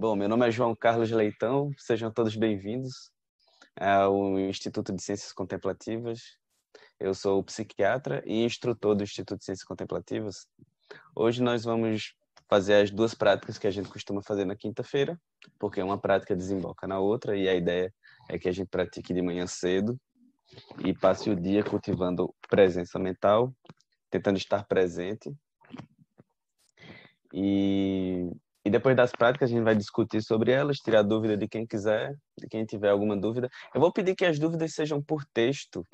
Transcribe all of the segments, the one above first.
Bom, meu nome é João Carlos Leitão, sejam todos bem-vindos ao Instituto de Ciências Contemplativas. Eu sou psiquiatra e instrutor do Instituto de Ciências Contemplativas. Hoje nós vamos fazer as duas práticas que a gente costuma fazer na quinta-feira, porque uma prática desemboca na outra e a ideia é que a gente pratique de manhã cedo e passe o dia cultivando presença mental, tentando estar presente. E depois das práticas a gente vai discutir sobre elas, tirar dúvida de quem quiser, de quem tiver alguma dúvida. Eu vou pedir que as dúvidas sejam por texto,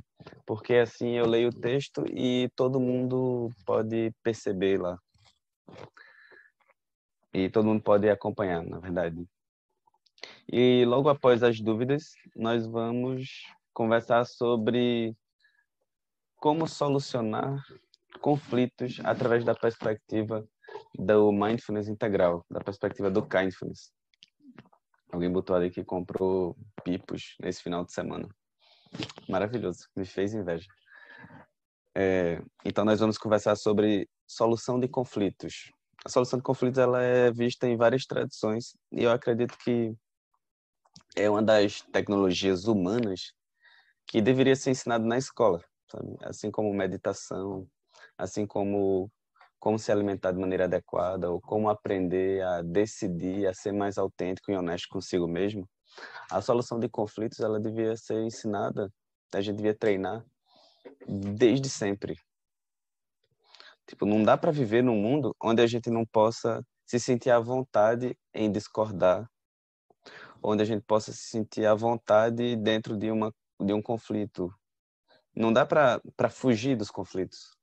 porque assim eu leio o texto e todo mundo pode perceber lá. E todo mundo pode acompanhar, na verdade. E logo após as dúvidas, nós vamos conversar sobre como solucionar conflitos através da perspectiva do Mindfulness integral, da perspectiva do Kindfulness. Alguém botou ali que comprou pipos nesse final de semana. Maravilhoso, me fez inveja. Então nós vamos conversar sobre solução de conflitos. A solução de conflitos ela é vista em várias tradições e eu acredito que é uma das tecnologias humanas que deveria ser ensinado na escola, sabe? Assim como meditação, assim como se alimentar de maneira adequada, ou como aprender a decidir, a ser mais autêntico e honesto consigo mesmo. A solução de conflitos, ela devia ser ensinada, a gente devia treinar desde sempre. Tipo, não dá para viver num mundo onde a gente não possa se sentir à vontade em discordar, onde a gente possa se sentir à vontade dentro de um conflito. Não dá para fugir dos conflitos,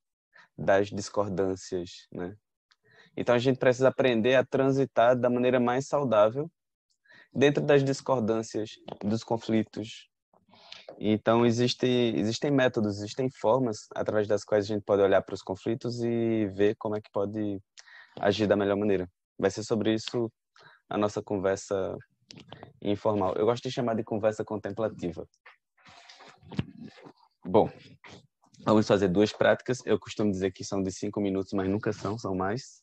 das discordâncias, né? Então a gente precisa aprender a transitar da maneira mais saudável dentro das discordâncias, dos conflitos. Então existem métodos, existem formas através das quais a gente pode olhar para os conflitos e ver como é que pode agir da melhor maneira. Vai ser sobre isso a nossa conversa informal. Eu gosto de chamar de conversa contemplativa. Bom, vamos fazer duas práticas. Eu costumo dizer que são de 5 minutos, mas nunca são mais.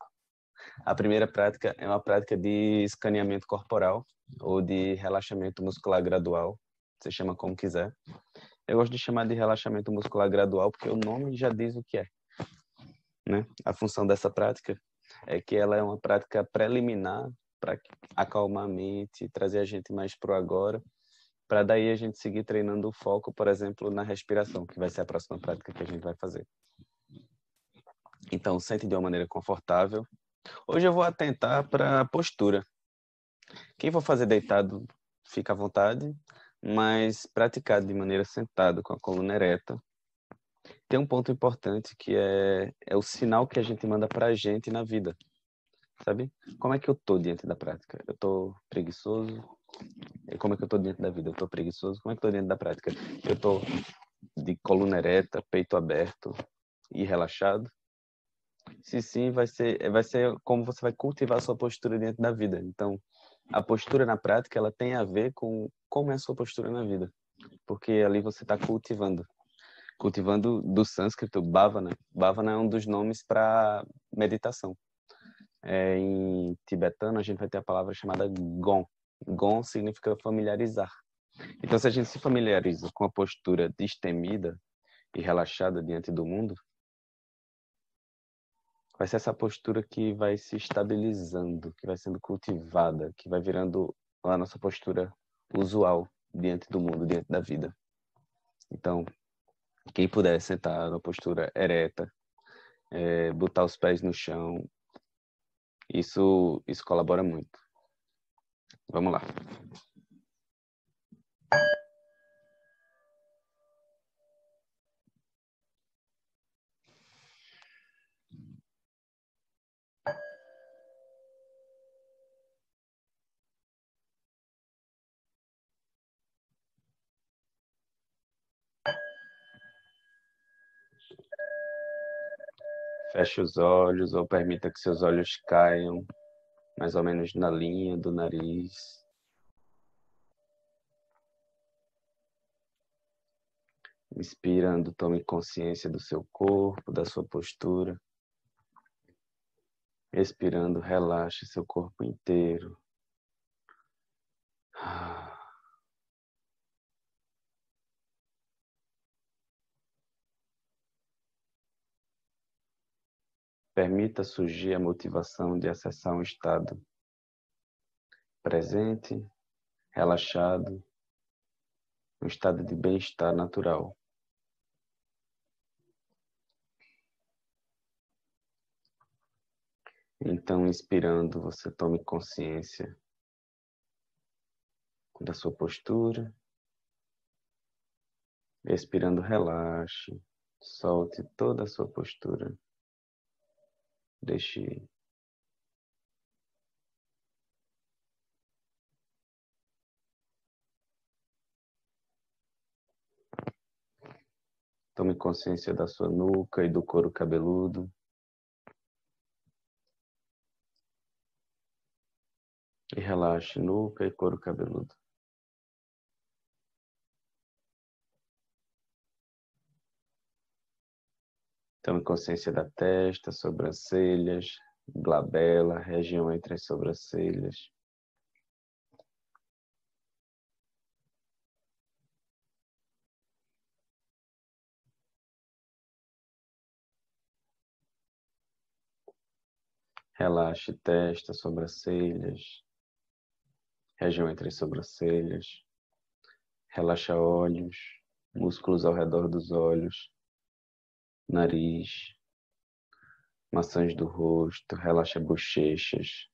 A primeira prática é uma prática de escaneamento corporal ou de relaxamento muscular gradual. Você chama como quiser. Eu gosto de chamar de relaxamento muscular gradual porque o nome já diz o que é, né? A função dessa prática é que ela é uma prática preliminar para acalmar a mente, trazer a gente mais pro agora, para daí a gente seguir treinando o foco, por exemplo, na respiração, que vai ser a próxima prática que a gente vai fazer. Então, sente de uma maneira confortável. Hoje eu vou atentar para a postura. Quem for fazer deitado, fica à vontade, mas praticar de maneira sentada, com a coluna ereta. Tem um ponto importante que é o sinal que a gente manda para a gente na vida, sabe? Como é que eu tô diante da prática? Eu tô preguiçoso? Como é que eu tô diante da vida? Eu tô preguiçoso? Como é que eu tô diante da prática? Eu tô de coluna ereta, peito aberto e relaxado? Se sim, vai ser como você vai cultivar a sua postura diante da vida. Então, a postura na prática, ela tem a ver com como é a sua postura na vida. Porque ali você está cultivando do sânscrito, bhavana. Bhavana é um dos nomes para meditação. Em tibetano, a gente vai ter a palavra chamada gon. Gon significa familiarizar. Então, se a gente se familiariza com a postura destemida e relaxada diante do mundo, vai ser essa postura que vai se estabilizando, que vai sendo cultivada, que vai virando a nossa postura usual diante do mundo, diante da vida. Então, quem puder sentar na postura ereta, botar os pés no chão, isso colabora muito. Vamos lá. Feche os olhos ou permita que seus olhos caiam mais ou menos na linha do nariz. Inspirando, tome consciência do seu corpo, da sua postura. Expirando, relaxe seu corpo inteiro. Permita surgir a motivação de acessar um estado presente, relaxado, um estado de bem-estar natural. Então, inspirando, você tome consciência da sua postura. Expirando, relaxe. Solte toda a sua postura. Deixe ir. Tome consciência da sua nuca e do couro cabeludo. E relaxe nuca e couro cabeludo. Tome consciência da testa, sobrancelhas, glabela, região entre as sobrancelhas. Relaxe testa, sobrancelhas, região entre as sobrancelhas. Relaxa olhos, músculos ao redor dos olhos, nariz, maçãs do rosto. Relaxa bochechas.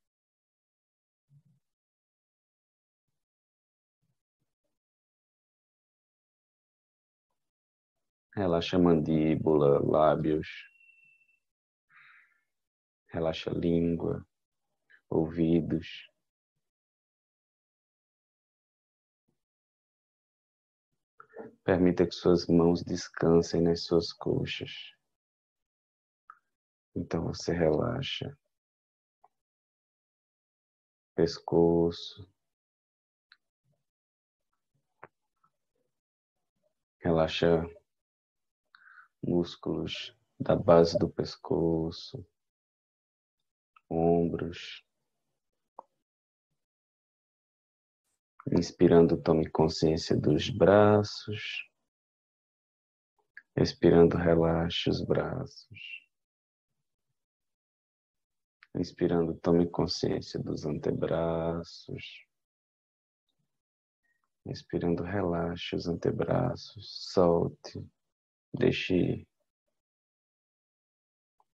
Relaxa mandíbula, lábios. Relaxa língua, ouvidos. Permita que suas mãos descansem nas suas coxas. Então você relaxa pescoço. Relaxa músculos da base do pescoço, ombros. Inspirando, tome consciência dos braços. Expirando, relaxe os braços. Inspirando, tome consciência dos antebraços. Inspirando, relaxe os antebraços. Solte. Deixe ir.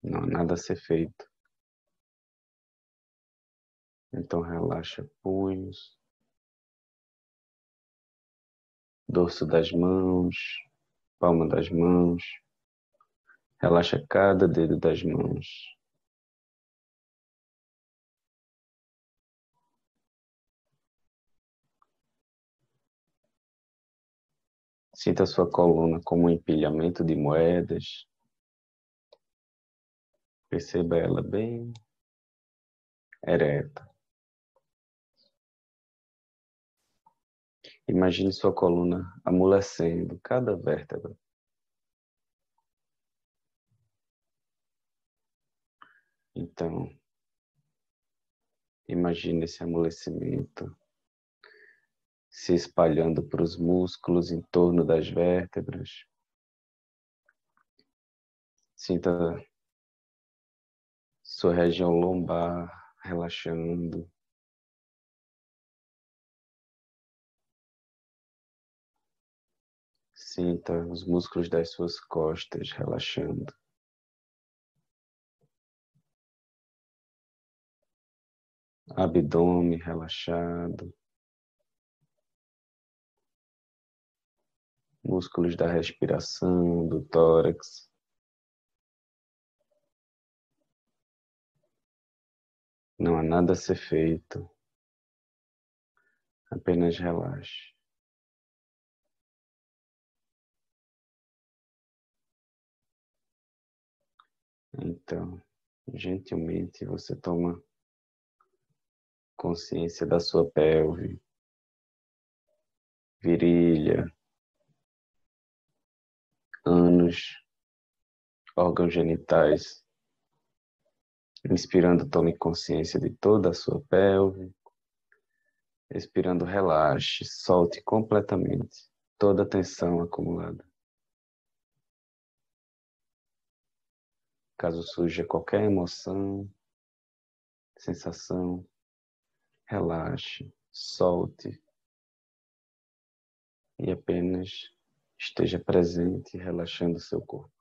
Não há nada a ser feito. Então relaxa punhos, dorso das mãos, palma das mãos. Relaxa cada dedo das mãos. Sinta a sua coluna como um empilhamento de moedas. Perceba ela bem ereta. Imagine sua coluna amolecendo cada vértebra. Então, imagine esse amolecimento se espalhando para os músculos em torno das vértebras. Sinta sua região lombar relaxando. Sinta os músculos das suas costas relaxando. Abdômen relaxado. Músculos da respiração, do tórax. Não há nada a ser feito. Apenas relaxe. Então, gentilmente você toma consciência da sua pelve, virilha, ânus, órgãos genitais. Inspirando, tome consciência de toda a sua pelve. Expirando, relaxe, solte completamente toda a tensão acumulada. Caso surja qualquer emoção, sensação, relaxe, solte e apenas esteja presente, relaxando seu corpo.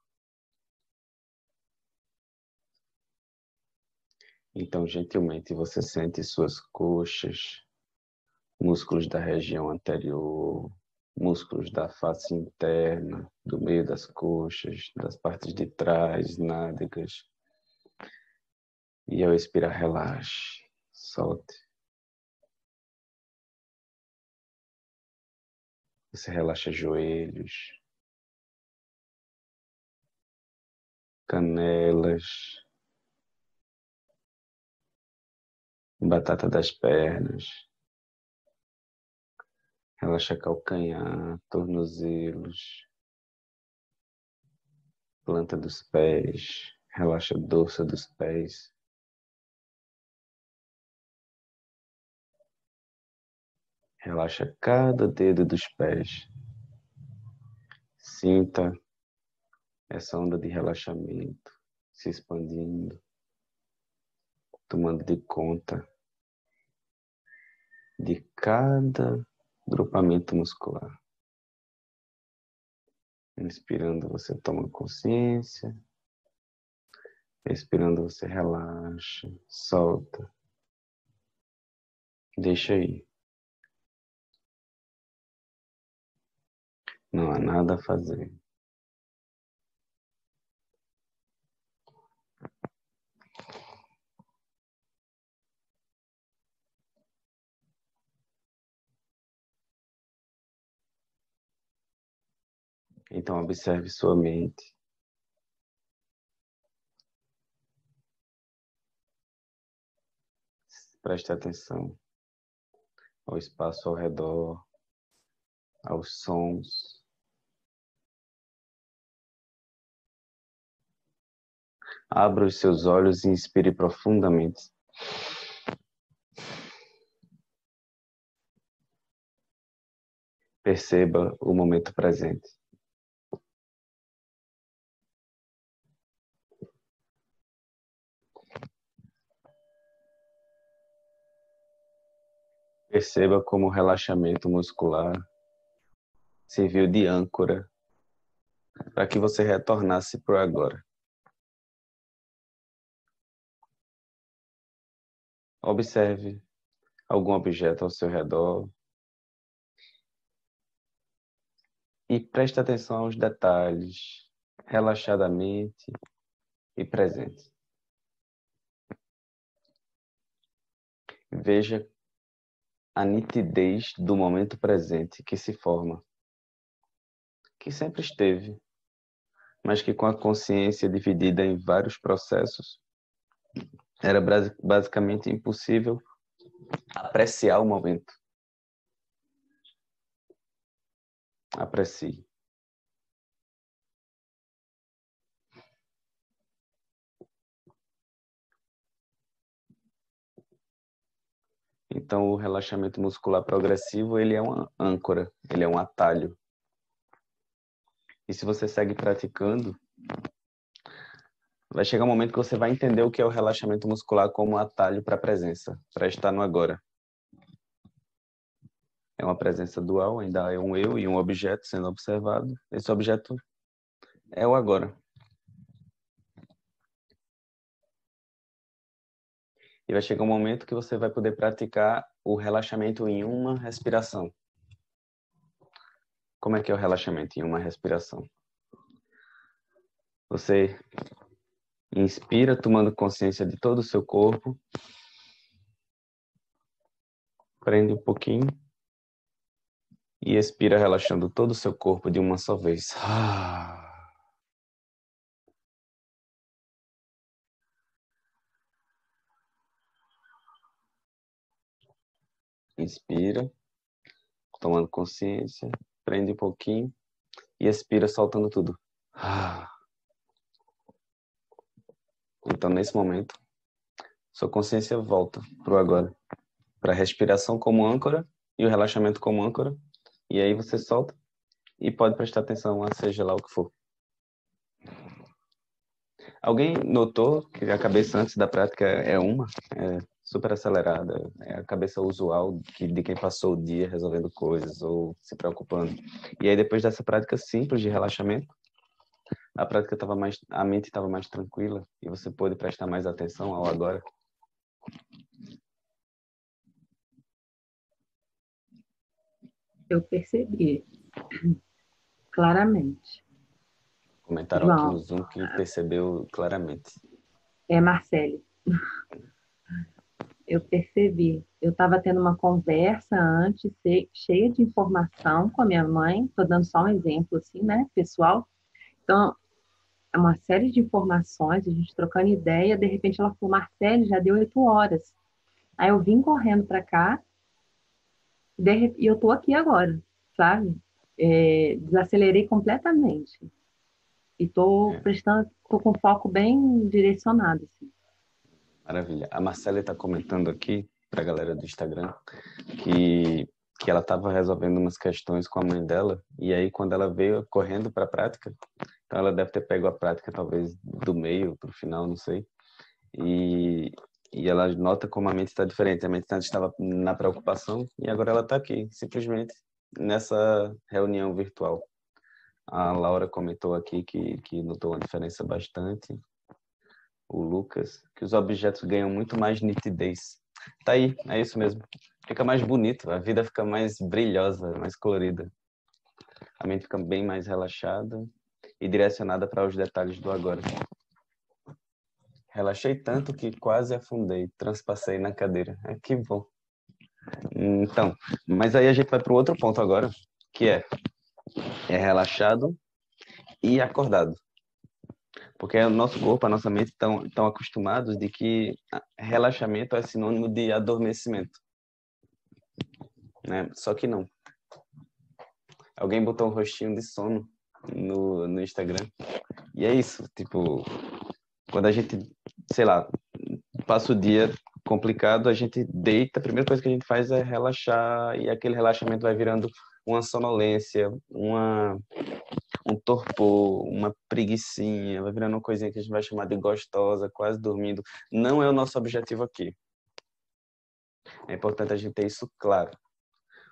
Então, gentilmente, você sente suas coxas, músculos da região anterior, músculos da face interna, do meio das coxas, das partes de trás, nádegas. E ao expirar, relaxe, solte. Você relaxa joelhos, canelas, batata das pernas. Relaxa calcanhar, tornozelos, planta dos pés. Relaxa a dorsa dos pés. Relaxa cada dedo dos pés. Sinta essa onda de relaxamento se expandindo, tomando de conta de cada grupamento muscular. Inspirando, você toma consciência. Expirando, você relaxa, solta. Deixa aí. Não há nada a fazer. Então, observe sua mente. Preste atenção ao espaço ao redor, aos sons. Abra os seus olhos e inspire profundamente. Perceba o momento presente. Perceba como o relaxamento muscular serviu de âncora para que você retornasse para o agora. Observe algum objeto ao seu redor e preste atenção aos detalhes, relaxadamente e presente. Veja a nitidez do momento presente que se forma, que sempre esteve, mas que com a consciência dividida em vários processos, era basicamente impossível apreciar o momento. Aprecie. Então, o relaxamento muscular progressivo, ele é uma âncora, ele é um atalho. E se você segue praticando, vai chegar um momento que você vai entender o que é o relaxamento muscular como um atalho para a presença, para estar no agora. É uma presença dual, ainda é um eu e um objeto sendo observado. Esse objeto é o agora. E vai chegar um momento que você vai poder praticar o relaxamento em uma respiração. Como é que é o relaxamento em uma respiração? Você inspira tomando consciência de todo o seu corpo. Prende um pouquinho. E expira relaxando todo o seu corpo de uma só vez. Inspira, tomando consciência. Prende um pouquinho. E expira soltando tudo. Então, nesse momento, sua consciência volta para o agora. Para a respiração como âncora e o relaxamento como âncora. E aí você solta e pode prestar atenção a seja lá o que for. Alguém notou que a cabeça antes da prática é super acelerada, é a cabeça usual de quem passou o dia resolvendo coisas ou se preocupando. E aí depois dessa prática simples de relaxamento, a mente estava mais tranquila e você pôde prestar mais atenção ao agora. Eu percebi claramente. Comentaram aqui no João, Zoom que percebeu claramente. Marcele, eu percebi. Eu estava tendo uma conversa antes, cheia de informação com a minha mãe. Estou dando só um exemplo, assim, né, pessoal? Então, é uma série de informações, a gente trocando ideia. De repente, ela falou: Marcele, já deu 8 horas. Aí eu vim correndo para cá e eu tô aqui agora, sabe? Desacelerei completamente. E tô É, prestando, tô com foco bem direcionado, assim. maravilha. A Marcela está comentando aqui para a galera do Instagram que, que ela estava resolvendo umas questões com a mãe dela e aí quando ela veio correndo para a prática, então ela deve ter pego a prática talvez do meio para o final, não sei. E, e ela nota como a mente está diferente. A mente antes estava na preocupação e agora ela está aqui, simplesmente nessa reunião virtual. A Laura comentou aqui que notou uma diferença bastante. O Lucas, que os objetos ganham muito mais nitidez. Tá aí, é isso mesmo. Fica mais bonito, a vida fica mais brilhosa, mais colorida. A mente fica bem mais relaxada e direcionada para os detalhes do agora. Relaxei tanto que quase afundei, transpassei na cadeira. Que bom. Então, mas aí a gente vai para o outro ponto agora, que é relaxado e acordado. Porque o nosso corpo, a nossa mente estão acostumados de que relaxamento é sinônimo de adormecimento, né? Só que não. Alguém botou um rostinho de sono no Instagram. E é isso, tipo, quando a gente, sei lá, passa o dia complicado, a gente deita, a primeira coisa que a gente faz é relaxar e aquele relaxamento vai virando uma sonolência, um torpor, uma preguicinha, vai virando uma coisinha que a gente vai chamar de gostosa, quase dormindo. Não é o nosso objetivo aqui. É importante a gente ter isso claro.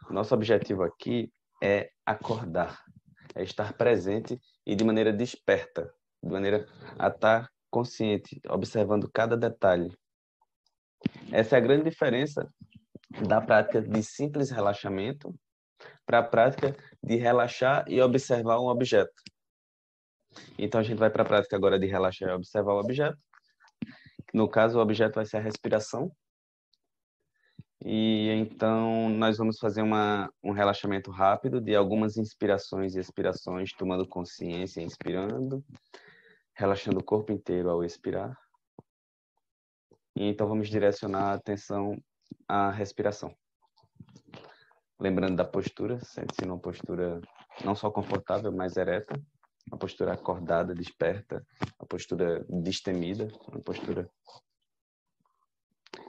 O nosso objetivo aqui é acordar, é estar presente e de maneira desperta, de maneira a estar consciente, observando cada detalhe. Essa é a grande diferença da prática de simples relaxamento para a prática de relaxar e observar um objeto. Então a gente vai para a prática agora de relaxar e observar o objeto. No caso, o objeto vai ser a respiração. E então nós vamos fazer um relaxamento rápido de algumas inspirações e expirações, tomando consciência, inspirando, relaxando o corpo inteiro ao expirar. E então vamos direcionar a atenção à respiração. Lembrando da postura, sente-se numa postura não só confortável, mas ereta, uma postura acordada, desperta, uma postura destemida, uma postura,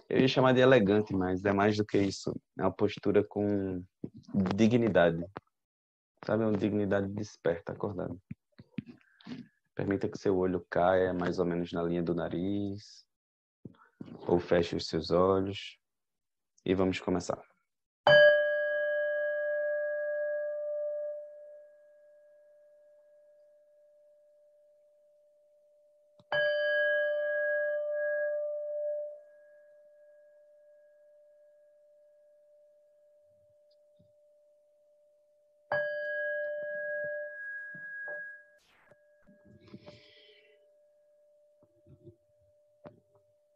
eu ia chamar de elegante, mas é mais do que isso, é uma postura com dignidade, sabe, uma dignidade desperta, acordada. Permita que seu olho caia mais ou menos na linha do nariz, ou feche os seus olhos, e vamos começar.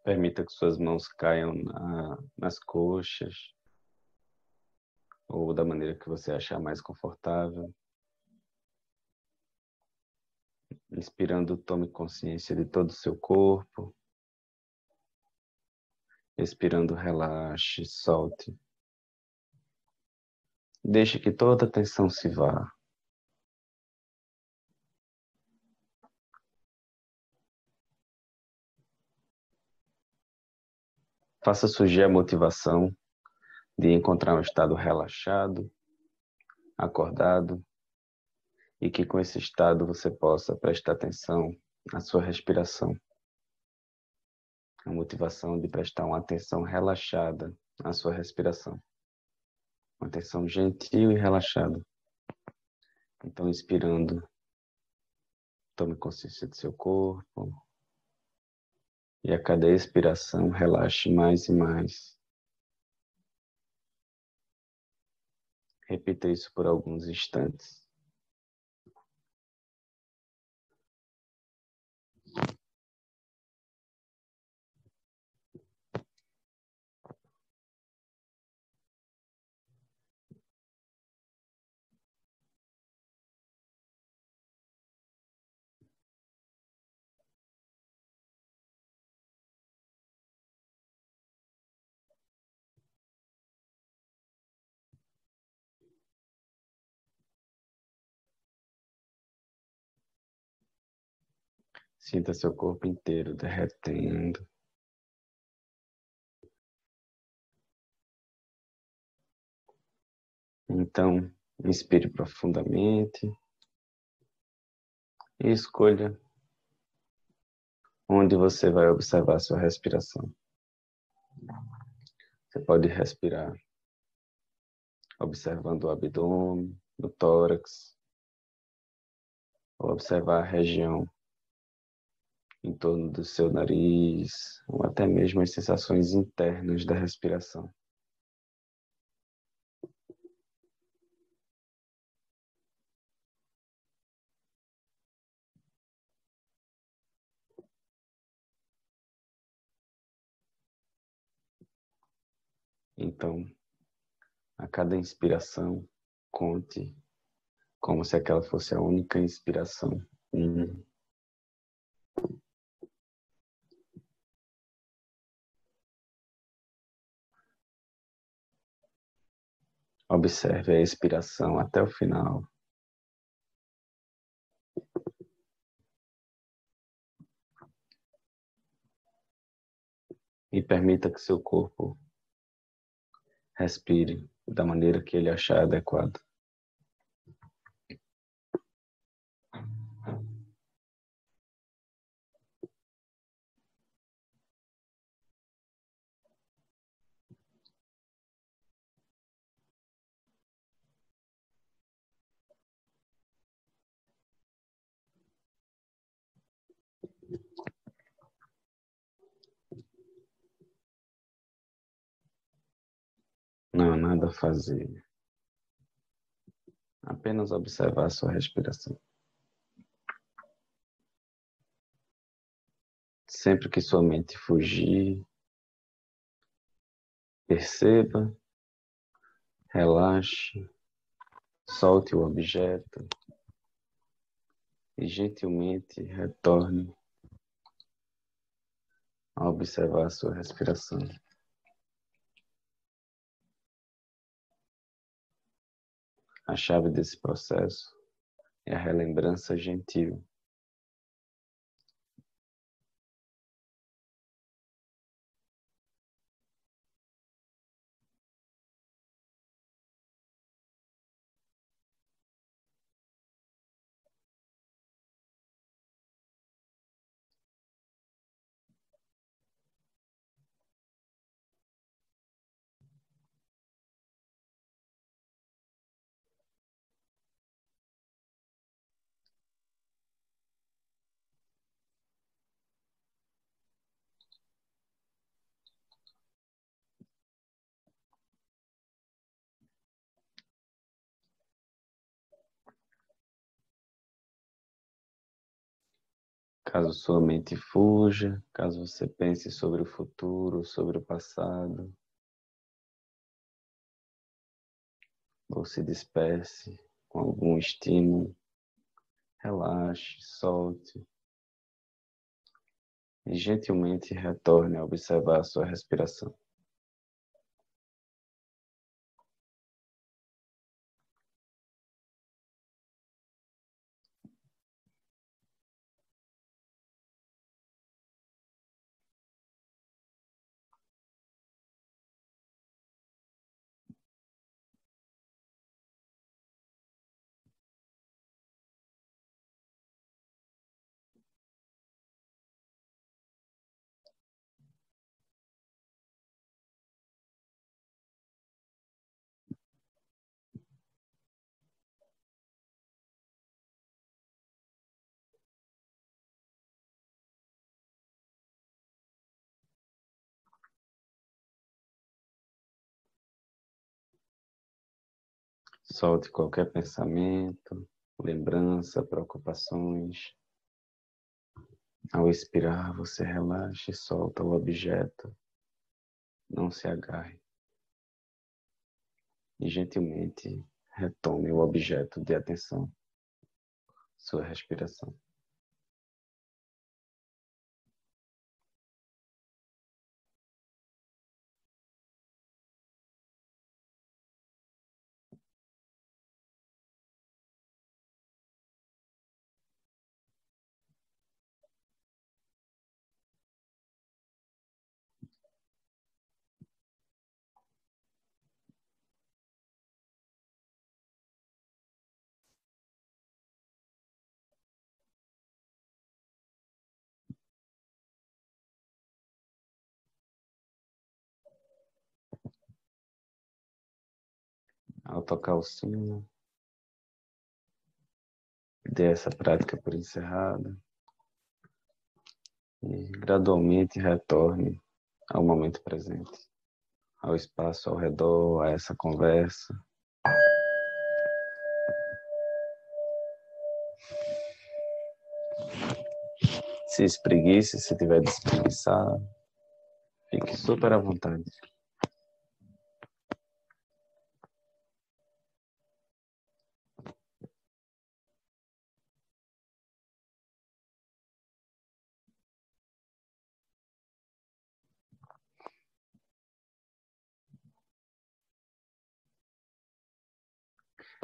Permita que suas mãos caiam nas coxas, ou da maneira que você achar mais confortável. Inspirando, tome consciência de todo o seu corpo. Expirando, relaxe, solte. Deixe que toda a tensão se vá. Faça surgir a motivação de encontrar um estado relaxado, acordado, e que com esse estado você possa prestar atenção a sua respiração. A motivação de prestar uma atenção relaxada à sua respiração. Uma atenção gentil e relaxada. Então, inspirando, tome consciência do seu corpo. E a cada expiração, relaxe mais e mais. Repita isso por alguns instantes. Sinta seu corpo inteiro derretendo. Então, inspire profundamente e escolha onde você vai observar sua respiração. Você pode respirar observando o abdômen, o tórax, ou observar a região em torno do seu nariz, ou até mesmo as sensações internas da respiração. Então, a cada inspiração, conte como se aquela fosse a única inspiração. Observe a expiração até o final. E permita que seu corpo respire da maneira que ele achar adequada. Não há nada a fazer. Apenas observar a sua respiração. Sempre que sua mente fugir, perceba, relaxe, solte o objeto e gentilmente retorne a observar a sua respiração. A chave desse processo é a relembrança gentil. Caso sua mente fuja, caso você pense sobre o futuro, sobre o passado, ou se disperse com algum estímulo, relaxe, solte e gentilmente retorne a observar a sua respiração. Solte qualquer pensamento, lembrança, preocupações. Ao expirar, você relaxa e solta o objeto. Não se agarre. E gentilmente retome o objeto de atenção, sua respiração. Ao tocar o sino, dê essa prática por encerrada e gradualmente retorne ao momento presente, ao espaço ao redor, a essa conversa. Se espreguice, se tiver de espreguiçar, fique super à vontade.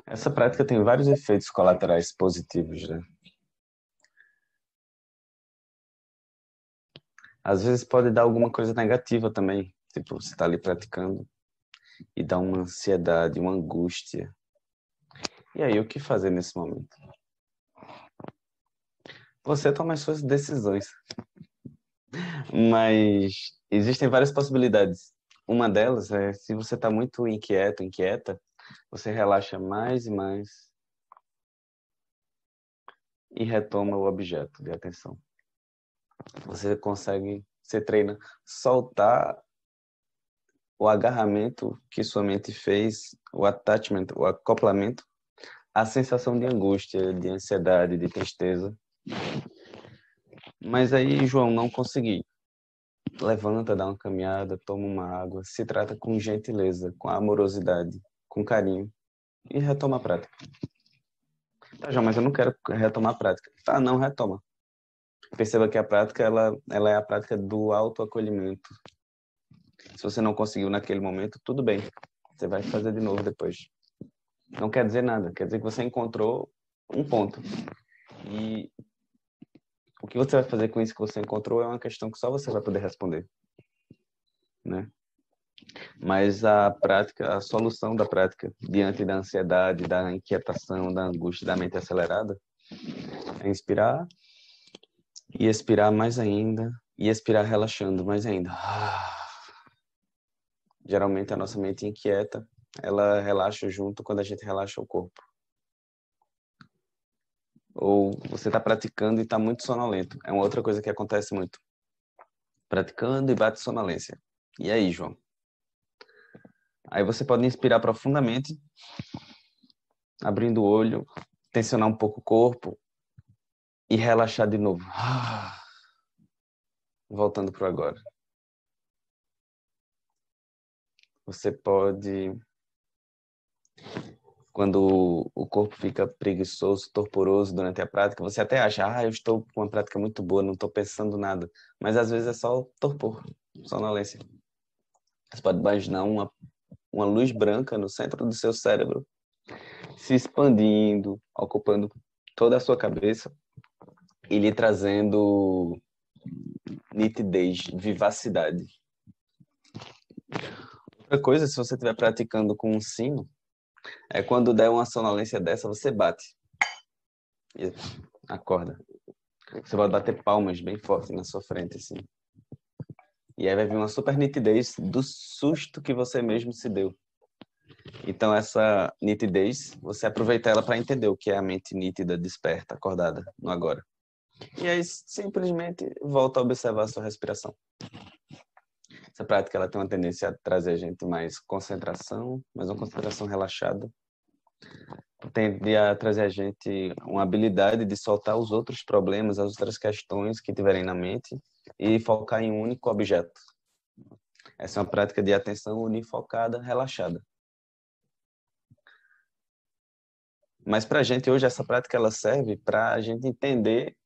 Essa prática tem vários efeitos colaterais positivos, né? Às vezes pode dar alguma coisa negativa também, tipo, você está ali praticando e dá uma ansiedade, uma angústia. E aí, o que fazer nesse momento? Você toma as suas decisões, mas existem várias possibilidades. Uma delas é, se você está muito inquieto, inquieta, você relaxa mais e mais e retoma o objeto de atenção. Você treina soltar o agarramento que sua mente fez, o attachment, o acoplamento, a sensação de angústia, de ansiedade, de tristeza. Mas aí, João, não consegui. Levanta, dá uma caminhada, toma uma água, se trata com gentileza, com amorosidade, com carinho e retoma a prática. Tá, João, mas eu não quero retomar a prática. Tá, não retoma. Perceba que a prática, ela é a prática do autoacolhimento. Se você não conseguiu naquele momento, tudo bem. Você vai fazer de novo depois. Não quer dizer nada, quer dizer que você encontrou um ponto. E o que você vai fazer com isso que você encontrou é uma questão que só você vai poder responder, né? Mas a prática, a solução da prática diante da ansiedade, da inquietação, da angústia, da mente acelerada, é inspirar e expirar mais ainda e expirar relaxando mais ainda. Geralmente a nossa mente inquieta, ela relaxa junto quando a gente relaxa o corpo. Ou você está praticando e está muito sonolento. É uma outra coisa que acontece muito. Praticando e bate sonolência. E aí, João? Aí você pode inspirar profundamente, abrindo o olho, tensionar um pouco o corpo e relaxar de novo. Voltando para o agora. Você pode, quando o corpo fica preguiçoso, torporoso durante a prática, você até acha, eu estou com uma prática muito boa, não estou pensando nada. Mas às vezes é só torpor, sonolência. Você pode imaginar uma luz branca no centro do seu cérebro, se expandindo, ocupando toda a sua cabeça e lhe trazendo nitidez, vivacidade. Outra coisa, se você estiver praticando com um sino, é quando der uma sonolência dessa, você bate. E acorda. Você pode bater palmas bem forte na sua frente, assim. E aí vai vir uma super nitidez do susto que você mesmo se deu. Então, essa nitidez, você aproveita ela para entender o que é a mente nítida, desperta, acordada, no agora. E aí, simplesmente, volta a observar a sua respiração. Essa prática ela tem uma tendência a trazer a gente mais concentração, mas uma concentração relaxada. Tende a trazer a gente uma habilidade de soltar os outros problemas, as outras questões que tiverem na mente e focar em um único objeto. Essa é uma prática de atenção unifocada, relaxada. Mas para a gente hoje, essa prática ela serve para a gente entender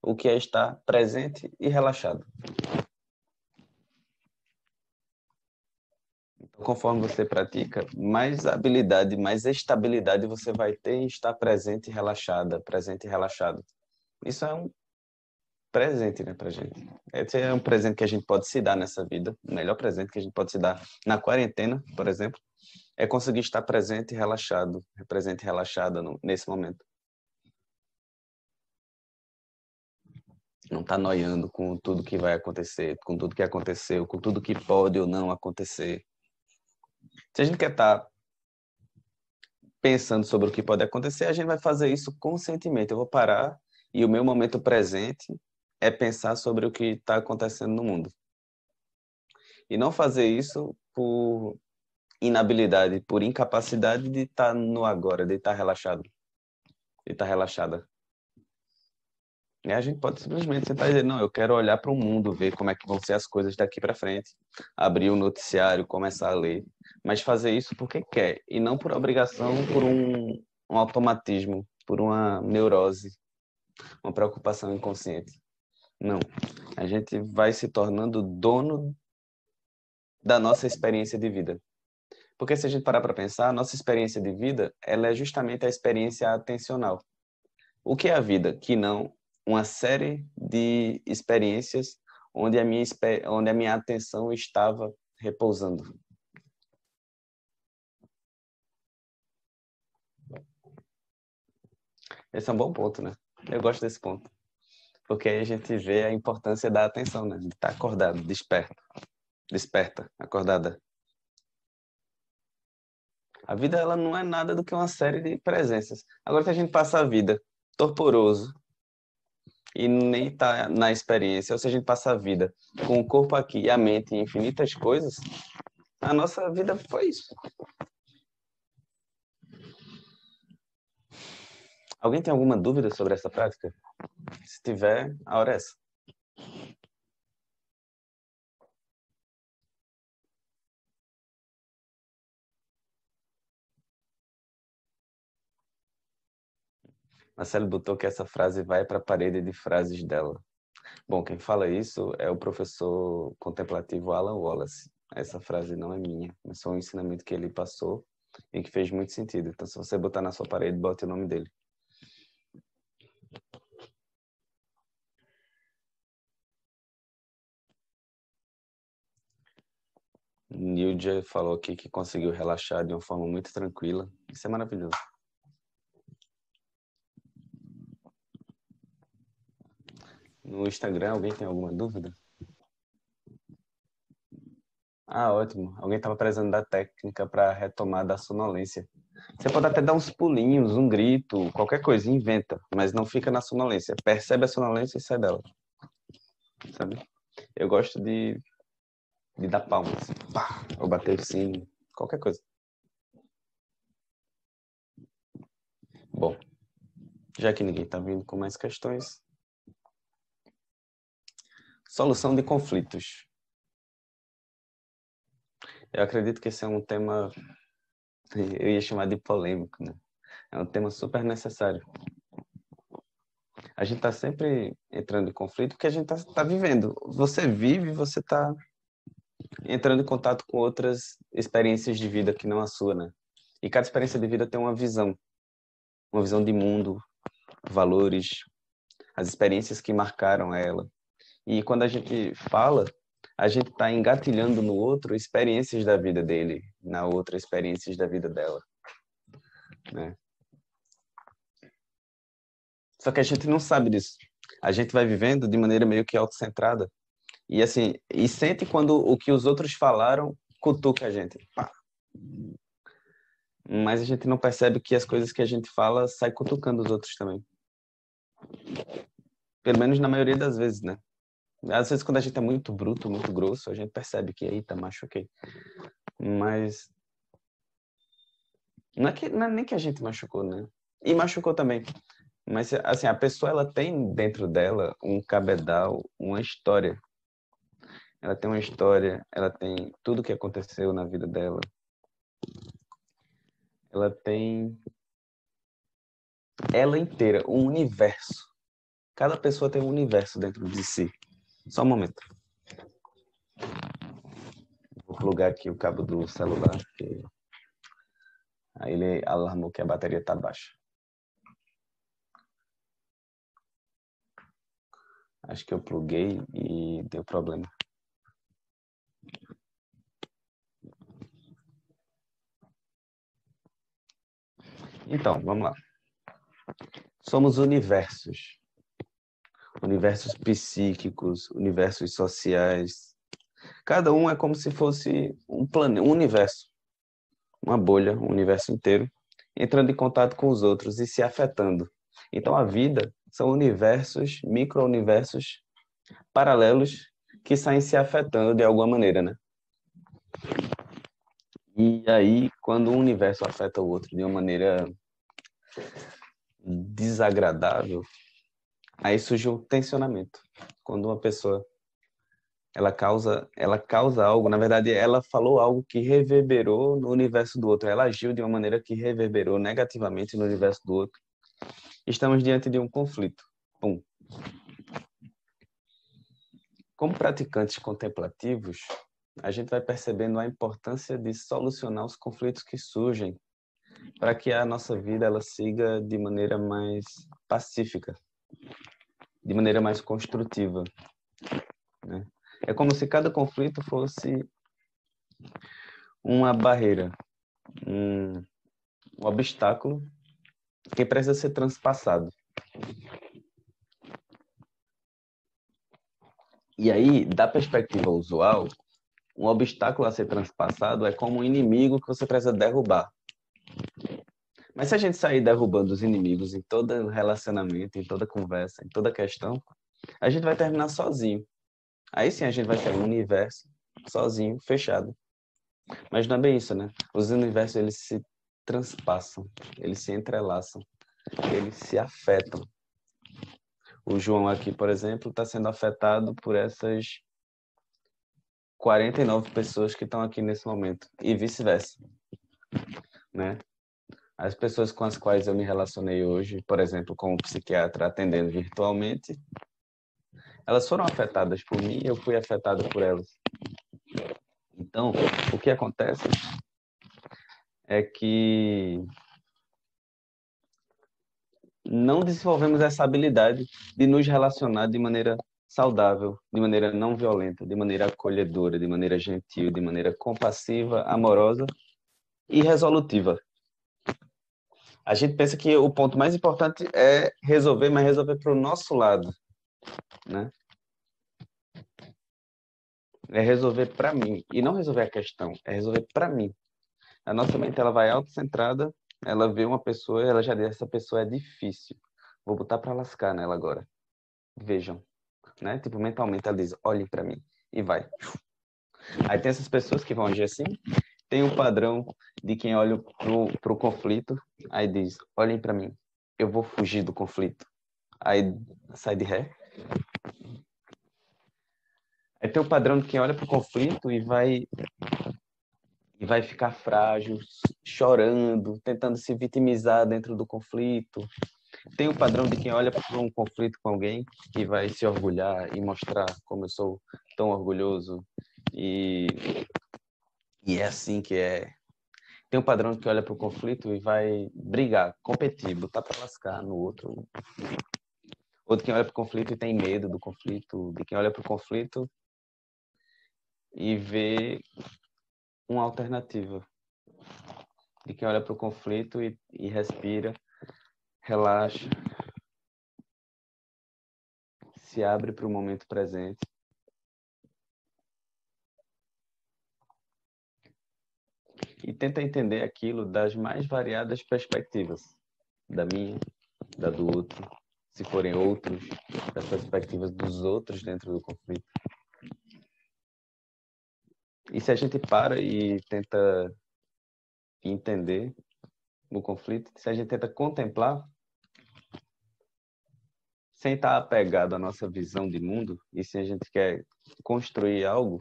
o que é estar presente e relaxado. Então, conforme você pratica, mais habilidade, mais estabilidade você vai ter em estar presente e relaxada, presente e relaxado. Isso é um presente, né, pra gente. Esse é um presente que a gente pode se dar nessa vida. O melhor presente que a gente pode se dar na quarentena, por exemplo, é conseguir estar presente e relaxado, presente e relaxada nesse momento. Não tá noiando com tudo que vai acontecer, com tudo que aconteceu, com tudo que pode ou não acontecer. Se a gente quer estar pensando sobre o que pode acontecer, a gente vai fazer isso conscientemente. Eu vou parar e o meu momento presente é pensar sobre o que está acontecendo no mundo. E não fazer isso por inabilidade, por incapacidade de estar no agora, de estar relaxado, de estar relaxada. E a gente pode simplesmente sentar e dizer, não, eu quero olhar para o mundo, ver como é que vão ser as coisas daqui para frente, abrir o noticiário, começar a ler, mas fazer isso porque quer, e não por obrigação, por um automatismo, por uma neurose, uma preocupação inconsciente. Não, a gente vai se tornando dono da nossa experiência de vida. Porque se a gente parar para pensar, a nossa experiência de vida, ela é justamente a experiência atencional. O que é a vida? Que não uma série de experiências onde a minha atenção estava repousando. Esse é um bom ponto, né? Eu gosto desse ponto. Porque aí a gente vê a importância da atenção, né? De estar acordado, desperta, acordada. A vida ela não é nada do que uma série de presenças. Agora, se a gente passa a vida torporoso e nem está na experiência, ou se a gente passa a vida com o corpo aqui e a mente em infinitas coisas, a nossa vida foi isso. Alguém tem alguma dúvida sobre essa prática? Se tiver, a hora é essa. Marcelo botou que essa frase vai para a parede de frases dela. Bom, quem fala isso é o professor contemplativo Alan Wallace. Essa frase não é minha, mas foi um ensinamento que ele passou e que fez muito sentido. Então, se você botar na sua parede, bote o nome dele. Nilja falou aqui que conseguiu relaxar de uma forma muito tranquila. Isso é maravilhoso. No Instagram, alguém tem alguma dúvida? Ah, ótimo. Alguém estava precisando da técnica para retomar da sonolência. Você pode até dar uns pulinhos, um grito, qualquer coisa, inventa, mas não fica na sonolência. Percebe a sonolência e sai dela. Sabe? Eu gosto de dar palmas, pá, ou bater o sino, qualquer coisa. Bom, já que ninguém está vindo com mais questões, solução de conflitos. Eu acredito que esse é um tema, eu ia chamar de polêmico, né? É um tema super necessário. A gente está sempre entrando em conflito porque a gente está vivendo. Você vive, você está entrando em contato com outras experiências de vida que não a sua, né? E cada experiência de vida tem uma visão de mundo, valores, as experiências que marcaram ela. E quando a gente fala, a gente está engatilhando no outro experiências da vida dele, na outra experiências da vida dela, né? Só que a gente não sabe disso. A gente vai vivendo de maneira meio que autocentrada. E assim, e sente quando o que os outros falaram cutuca a gente. Pá. Mas a gente não percebe que as coisas que a gente fala saem cutucando os outros também. Pelo menos na maioria das vezes, né? Às vezes quando a gente é muito bruto, muito grosso, a gente percebe que, eita, machuquei. Mas Não é nem que a gente machucou, né? E machucou também. Mas, assim, a pessoa, ela tem dentro dela um cabedal, uma história. Ela tem uma história, ela tem tudo que aconteceu na vida dela. Ela tem ela inteira, um universo. Cada pessoa tem um universo dentro de si. Só um momento. Vou plugar aqui o cabo do celular, porque aí ele alarmou que a bateria está baixa. Acho que eu pluguei e deu problema. Então, vamos lá. Somos universos. Universos psíquicos, universos sociais. Cada um é como se fosse um planeta, um universo. Uma bolha, um universo inteiro, entrando em contato com os outros e se afetando. Então a vida são universos, micro-universos paralelos que saem se afetando de alguma maneira, né? E aí, quando um universo afeta o outro de uma maneira desagradável, aí surge um tensionamento. Quando uma pessoa ela causa algo, na verdade, ela falou algo que reverberou no universo do outro, ela agiu de uma maneira que reverberou negativamente no universo do outro. Estamos diante de um conflito. Pum. Como praticantes contemplativos, a gente vai percebendo a importância de solucionar os conflitos que surgem para que a nossa vida ela siga de maneira mais pacífica, de maneira mais construtiva, né? É como se cada conflito fosse uma barreira, um, um obstáculo que precisa ser transpassado. E aí, da perspectiva usual, um obstáculo a ser transpassado é como um inimigo que você precisa derrubar. Mas se a gente sair derrubando os inimigos em todo relacionamento, em toda conversa, em toda questão, a gente vai terminar sozinho. Aí sim a gente vai ter um universo sozinho, fechado. Mas não é bem isso, né? Os universos, eles se transpassam, eles se entrelaçam, eles se afetam. O João aqui, por exemplo, está sendo afetado por essas 49 pessoas que estão aqui nesse momento, e vice-versa, né? As pessoas com as quais eu me relacionei hoje, por exemplo, com um psiquiatra atendendo virtualmente, elas foram afetadas por mim e eu fui afetado por elas. Então, o que acontece é que não desenvolvemos essa habilidade de nos relacionar de maneira saudável, de maneira não violenta, de maneira acolhedora, de maneira gentil, de maneira compassiva, amorosa e resolutiva. A gente pensa que o ponto mais importante é resolver, mas resolver para o nosso lado, né? É resolver para mim e não resolver a questão, é resolver para mim. A nossa mente ela vai autocentrada, ela vê uma pessoa, ela já diz, essa pessoa é difícil. Vou botar para lascar nela agora. Vejam, né? Tipo, mentalmente ela diz, olhem para mim e vai. Aí tem essas pessoas que vão agir assim, tem um padrão de quem olha pro conflito, aí diz, olhem para mim, eu vou fugir do conflito. Aí sai de ré. Aí tem o padrão de quem olha pro conflito e vai ficar frágil, chorando, tentando se vitimizar dentro do conflito. Tem o padrão de quem olha para um conflito com alguém e vai se orgulhar e mostrar como eu sou tão orgulhoso e é assim que é. Tem um padrão de quem olha para o conflito e vai brigar, competir, botar para lascar no outro. Ou de quem olha para o conflito e tem medo do conflito, de quem olha para o conflito e vê uma alternativa, de quem olha para o conflito e respira, relaxa, se abre para o momento presente. E tenta entender aquilo das mais variadas perspectivas, da minha, da do outro, se forem outros, das perspectivas dos outros dentro do conflito. E se a gente para e tenta entender, no conflito, se a gente tenta contemplar, sem estar apegado à nossa visão de mundo, e se a gente quer construir algo,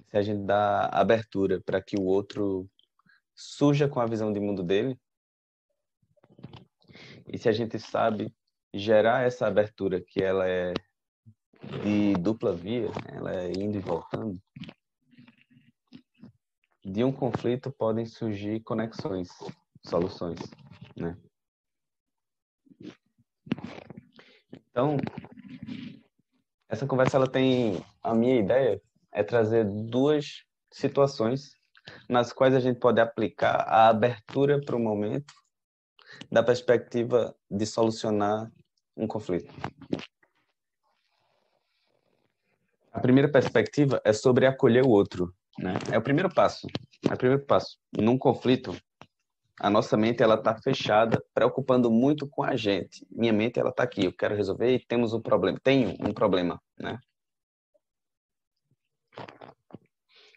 se a gente dá abertura para que o outro surja com a visão de mundo dele, e se a gente sabe gerar essa abertura, que ela é de dupla via, ela é indo e voltando, de um conflito podem surgir conexões, soluções, né? Então, essa conversa ela tem a minha ideia é trazer duas situações nas quais a gente pode aplicar a abertura para o momento da perspectiva de solucionar um conflito. A primeira perspectiva é sobre acolher o outro, né? É o primeiro passo. É o primeiro passo. Num conflito, a nossa mente ela está fechada, preocupando muito com a gente. Minha mente ela está aqui, eu quero resolver e temos um problema. Tenho um problema, né?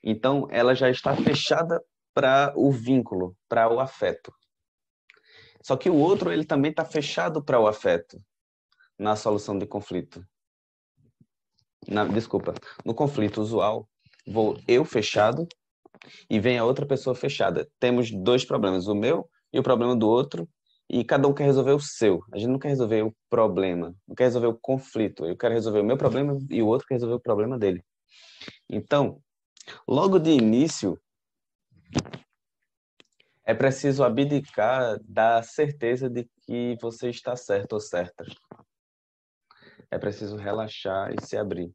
Então, ela já está fechada para o vínculo, para o afeto. Só que o outro, ele também está fechado para o afeto na solução de conflito. Desculpa, no conflito usual, vou eu fechado e vem a outra pessoa fechada. Temos dois problemas, o meu e o problema do outro, e cada um quer resolver o seu. A gente não quer resolver o problema, não quer resolver o conflito. Eu quero resolver o meu problema e o outro quer resolver o problema dele. Então, logo de início, é preciso abdicar da certeza de que você está certo ou certa. É preciso relaxar e se abrir.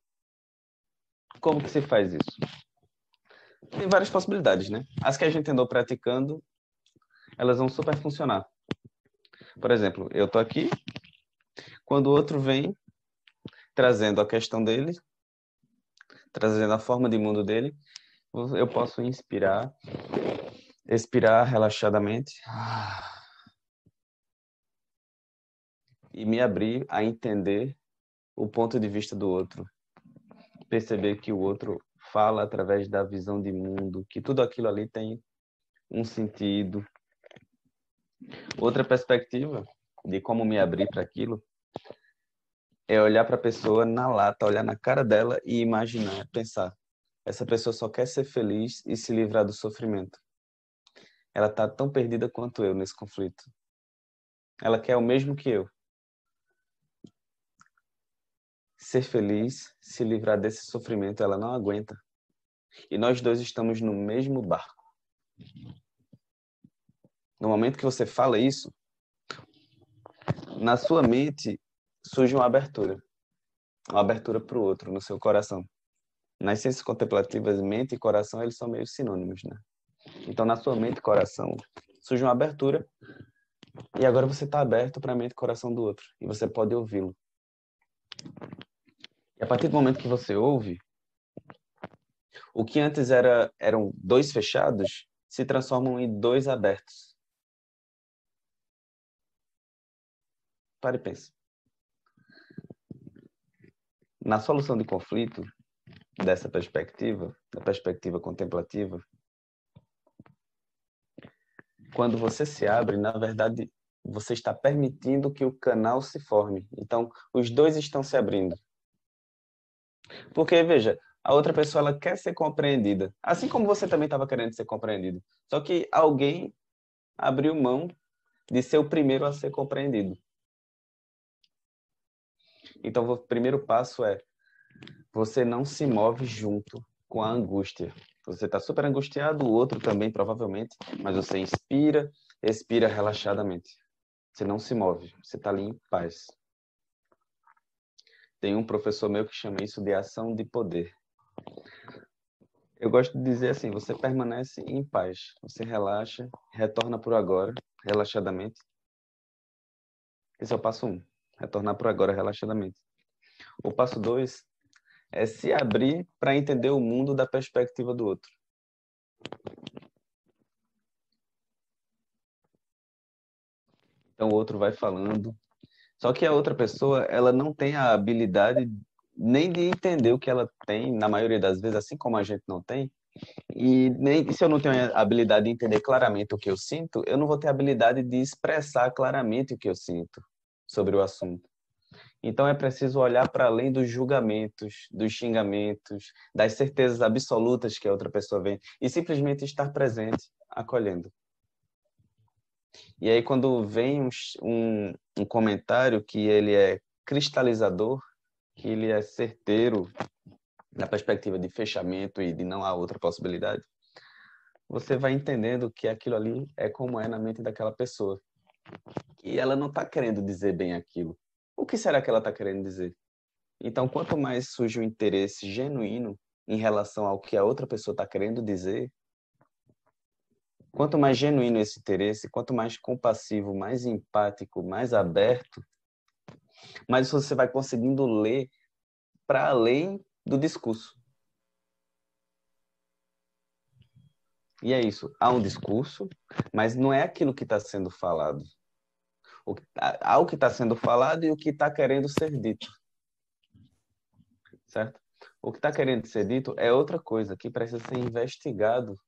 Como que se faz isso? Tem várias possibilidades, né? As que a gente andou praticando, elas vão super funcionar. Por exemplo, eu tô aqui, quando o outro vem trazendo a questão dele, trazendo a forma de mundo dele, eu posso inspirar, expirar relaxadamente e me abrir a entender o ponto de vista do outro. Perceber que o outro fala através da visão de mundo, que tudo aquilo ali tem um sentido. Outra perspectiva de como me abrir para aquilo é olhar para a pessoa na lata, olhar na cara dela e imaginar, pensar, essa pessoa só quer ser feliz e se livrar do sofrimento. Ela está tão perdida quanto eu nesse conflito. Ela quer o mesmo que eu. Ser feliz, se livrar desse sofrimento, ela não aguenta. E nós dois estamos no mesmo barco. No momento que você fala isso, na sua mente surge uma abertura para o outro, no seu coração. Nas ciências contemplativas, mente e coração, eles são meio sinônimos, né? Então, na sua mente e coração, surge uma abertura e agora você está aberto para a mente e coração do outro e você pode ouvi-lo. E a partir do momento que você ouve, o que antes eram dois fechados se transformam em dois abertos. Pare e pense. Na solução de conflito, dessa perspectiva, da perspectiva contemplativa, quando você se abre, na verdade, você está permitindo que o canal se forme. Então, os dois estão se abrindo. Porque, veja, a outra pessoa ela quer ser compreendida, assim como você também estava querendo ser compreendido. Só que alguém abriu mão de ser o primeiro a ser compreendido. Então, o primeiro passo é você não se move junto com a angústia. Você está super angustiado, o outro também, provavelmente, mas você inspira, expira relaxadamente. Você não se move, você está ali em paz. Tem um professor meu que chama isso de ação de poder. Eu gosto de dizer assim, você permanece em paz, você relaxa, retorna para o agora, relaxadamente. Esse é o passo 1, retornar para o agora, relaxadamente. O passo 2 é se abrir para entender o mundo da perspectiva do outro. Então o outro vai falando, só que a outra pessoa, ela não tem a habilidade nem de entender o que ela tem, na maioria das vezes, assim como a gente não tem, E nem se eu não tenho a habilidade de entender claramente o que eu sinto, eu não vou ter a habilidade de expressar claramente o que eu sinto sobre o assunto. Então é preciso olhar para além dos julgamentos, dos xingamentos, das certezas absolutas que a outra pessoa vem e simplesmente estar presente, acolhendo. E aí quando vem um comentário que ele é cristalizador, que ele é certeiro na perspectiva de fechamento e de não há outra possibilidade, você vai entendendo que aquilo ali é como é na mente daquela pessoa. E ela não está querendo dizer bem aquilo. O que será que ela está querendo dizer? Então, quanto mais surge um interesse genuíno em relação ao que a outra pessoa está querendo dizer, quanto mais genuíno esse interesse, quanto mais compassivo, mais empático, mais aberto, mais você vai conseguindo ler para além do discurso. E é isso. Há um discurso, mas não é aquilo que está sendo falado. Há o que está sendo falado e o que está querendo ser dito. Certo? O que está querendo ser dito é outra coisa que precisa ser investigado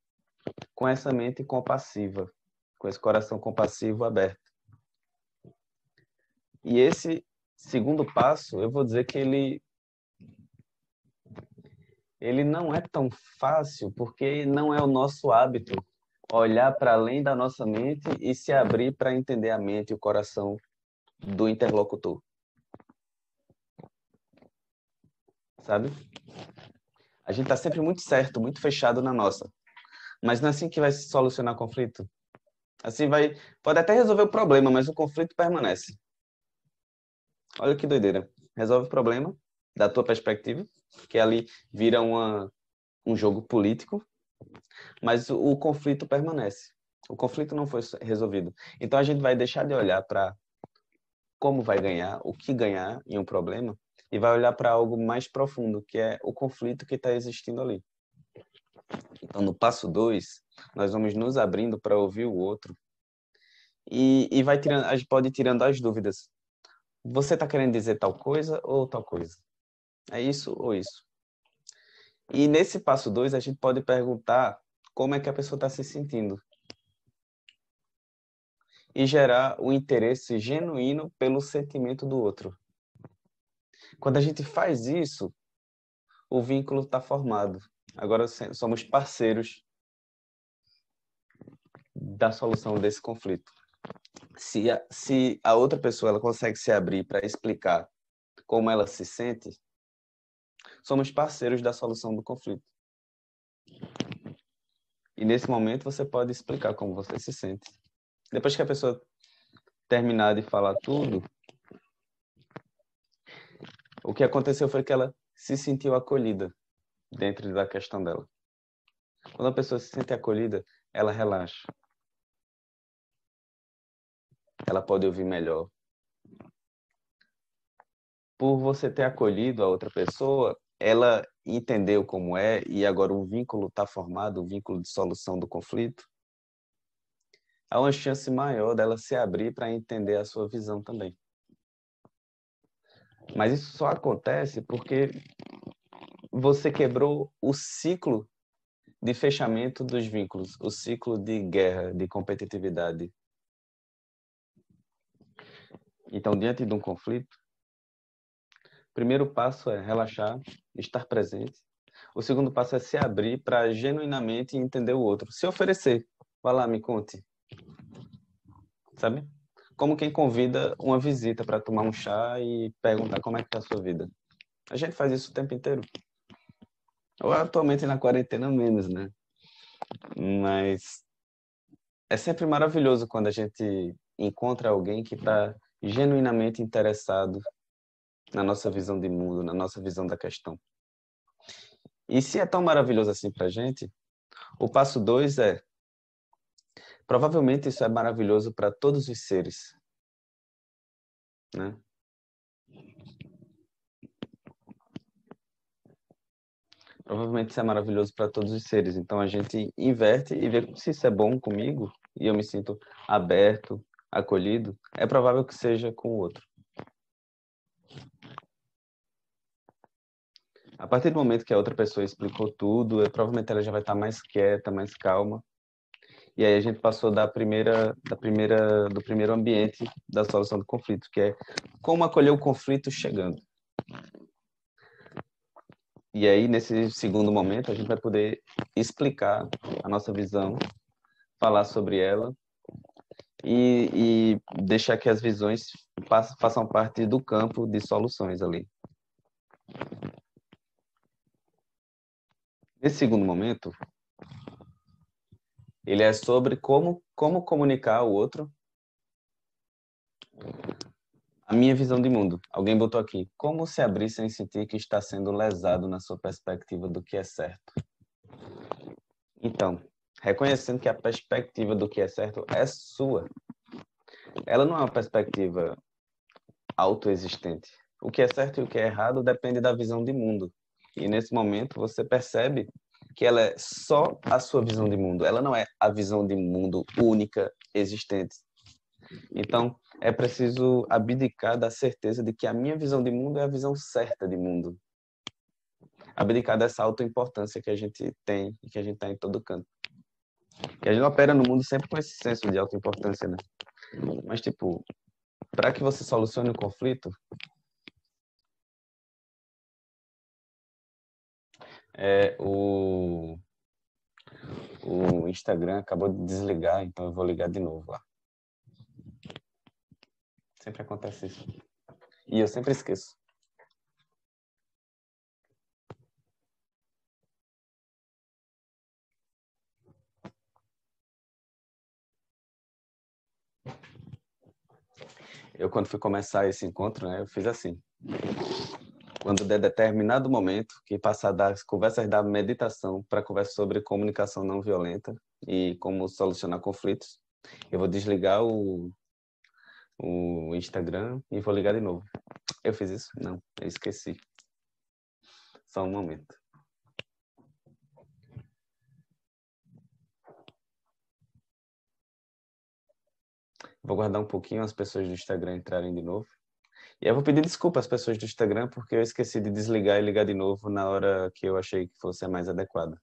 com essa mente compassiva, com esse coração compassivo aberto. E esse segundo passo, eu vou dizer que ele não é tão fácil, porque não é o nosso hábito olhar para além da nossa mente e se abrir para entender a mente e o coração do interlocutor. Sabe? A gente está sempre muito certo, muito fechado na nossa. Mas não é assim que vai se solucionar o conflito. Assim pode até resolver o problema, mas o conflito permanece. Olha que doideira. Resolve o problema da tua perspectiva, que ali vira um jogo político, mas o conflito permanece. O conflito não foi resolvido. Então a gente vai deixar de olhar para como vai ganhar, o que ganhar em um problema, e vai olhar para algo mais profundo, que é o conflito que está existindo ali. Então, no passo 2, nós vamos nos abrindo para ouvir o outro e vai tirando, a gente pode ir tirando as dúvidas. Você está querendo dizer tal coisa ou tal coisa? É isso ou isso? E nesse passo 2, a gente pode perguntar como é que a pessoa está se sentindo e gerar o interesse genuíno pelo sentimento do outro. Quando a gente faz isso, o vínculo está formado. Agora somos parceiros da solução desse conflito. Se a outra pessoa ela consegue se abrir para explicar como ela se sente, somos parceiros da solução do conflito. E nesse momento você pode explicar como você se sente. Depois que a pessoa terminar de falar tudo, o que aconteceu foi que ela se sentiu acolhida dentro da questão dela. Quando a pessoa se sente acolhida, ela relaxa. Ela pode ouvir melhor. Por você ter acolhido a outra pessoa, ela entendeu como é e agora o vínculo está formado, o vínculo de solução do conflito. Há uma chance maior dela se abrir para entender a sua visão também. Mas isso só acontece porque você quebrou o ciclo de fechamento dos vínculos, o ciclo de guerra, de competitividade. Então, diante de um conflito, o primeiro passo é relaxar, estar presente. O segundo passo é se abrir para genuinamente entender o outro, se oferecer. Vai lá, me conte. Sabe? Como quem convida uma visita para tomar um chá e perguntar como é que está a sua vida. A gente faz isso o tempo inteiro. Ou atualmente na quarentena menos, né? Mas é sempre maravilhoso quando a gente encontra alguém que está genuinamente interessado na nossa visão de mundo, na nossa visão da questão. E se é tão maravilhoso assim para a gente, o passo 2 é, provavelmente isso é maravilhoso para todos os seres, né? Provavelmente isso é maravilhoso para todos os seres. Então a gente inverte e vê se isso é bom comigo e eu me sinto aberto, acolhido. É provável que seja com o outro. A partir do momento que a outra pessoa explicou tudo, provavelmente ela já vai estar mais quieta, mais calma. E aí a gente passou do primeiro ambiente da solução do conflito, que é como acolher o conflito chegando. E aí, nesse segundo momento, a gente vai poder explicar a nossa visão, falar sobre ela e deixar que as visões façam parte do campo de soluções ali. Nesse segundo momento, ele é sobre como comunicar ao outro a minha visão de mundo. Alguém botou aqui, como se abrir sem sentir que está sendo lesado na sua perspectiva do que é certo. Então, reconhecendo que a perspectiva do que é certo é sua. Ela não é uma perspectiva autoexistente. O que é certo e o que é errado depende da visão de mundo. E nesse momento você percebe que ela é só a sua visão de mundo. Ela não é a visão de mundo única existente. Então, é preciso abdicar da certeza de que a minha visão de mundo é a visão certa de mundo. Abdicar dessa autoimportância que a gente tem e que a gente está em todo canto. Que a gente opera no mundo sempre com esse senso de autoimportância, né? Mas, tipo, para que você solucione o conflito, o Instagram acabou de desligar, então eu vou ligar de novo lá. Sempre acontece isso. E eu sempre esqueço. Eu, quando fui começar esse encontro, né, eu fiz assim. Quando der determinado momento, que passar das conversas da meditação para conversa sobre comunicação não violenta e como solucionar conflitos, eu vou desligar o Instagram e vou ligar de novo. Eu fiz isso? Não, eu esqueci. Só um momento. Vou guardar um pouquinho as pessoas do Instagram entrarem de novo. E eu vou pedir desculpa às pessoas do Instagram porque eu esqueci de desligar e ligar de novo na hora que eu achei que fosse a mais adequada.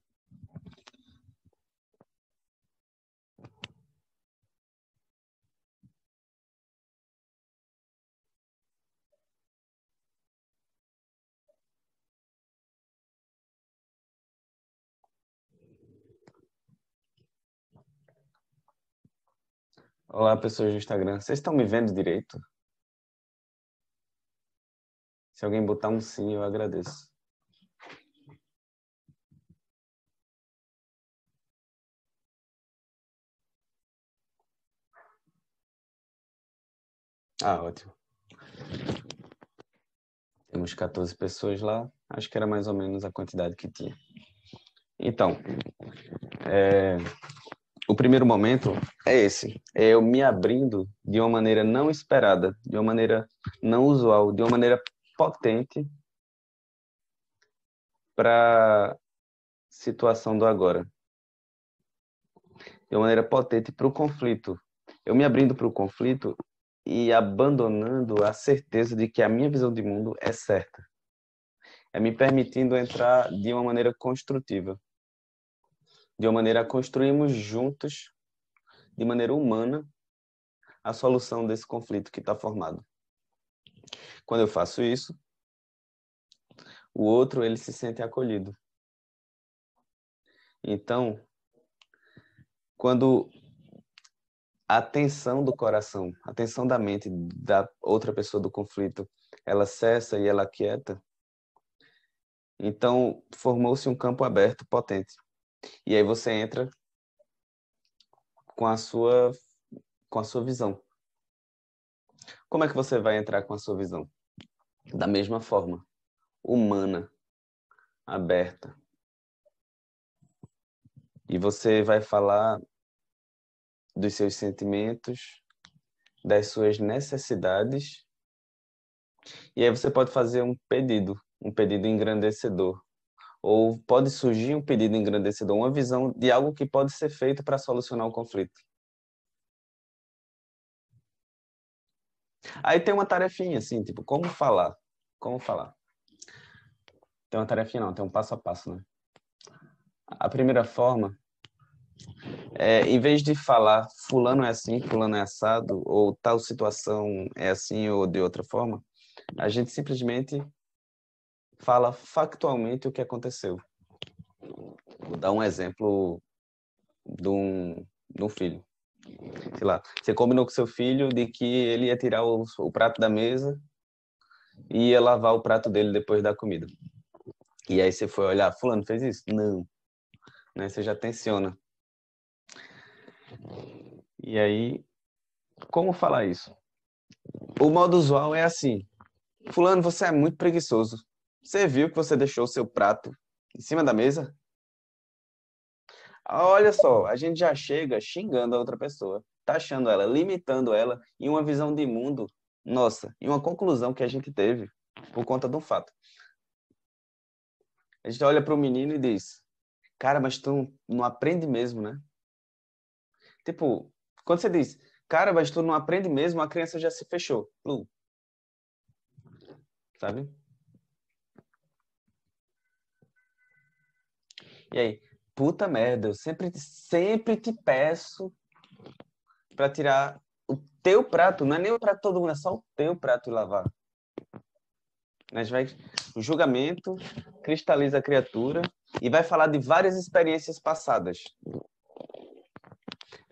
Olá, pessoas do Instagram. Vocês estão me vendo direito? Se alguém botar um sim, eu agradeço. Ah, ótimo. Temos 14 pessoas lá. Acho que era mais ou menos a quantidade que tinha. Então, o primeiro momento é esse. É eu me abrindo de uma maneira não esperada, de uma maneira não usual, de uma maneira potente para a situação do agora. De uma maneira potente para o conflito. Eu me abrindo para o conflito e abandonando a certeza de que a minha visão de mundo é certa. É me permitindo entrar de uma maneira construtiva. De uma maneira a construirmos juntos, de maneira humana, a solução desse conflito que está formado. Quando eu faço isso, o outro ele se sente acolhido. Então, quando a tensão do coração, a tensão da mente da outra pessoa do conflito, ela cessa e ela aquieta, então formou-se um campo aberto potente. E aí você entra com a sua visão. Como é que você vai entrar com a sua visão? Da mesma forma, humana, aberta. E você vai falar dos seus sentimentos, das suas necessidades. E aí você pode fazer um pedido engrandecedor. Ou pode surgir um pedido engrandecedor, uma visão de algo que pode ser feito para solucionar o conflito. Aí tem uma tarefinha assim, tipo, como falar? Como falar? Tem uma tarefinha não, tem um passo a passo, né? A primeira forma em vez de falar fulano é assim, fulano é assado, ou tal situação é assim ou de outra forma, a gente simplesmente fala factualmente o que aconteceu. Vou dar um exemplo de um filho. Sei lá, você combinou com seu filho de que ele ia tirar o prato da mesa e ia lavar o prato dele depois da comida. E aí você foi olhar, fulano fez isso? Não. Né? Você já tensiona. E aí, como falar isso? O modo usual é assim. Fulano, você é muito preguiçoso. Você viu que você deixou o seu prato em cima da mesa? Olha só, a gente já chega xingando a outra pessoa, taxando ela, limitando ela em uma visão de mundo, nossa, e uma conclusão que a gente teve por conta de um fato. A gente olha para o menino e diz: cara, mas tu não aprende mesmo, né? Tipo, quando você diz: cara, mas tu não aprende mesmo, a criança já se fechou. Sabe? E aí, puta merda, eu sempre te peço para tirar o teu prato, não é nem o prato de todo mundo, é só o teu prato e lavar. O julgamento cristaliza a criatura e vai falar de várias experiências passadas.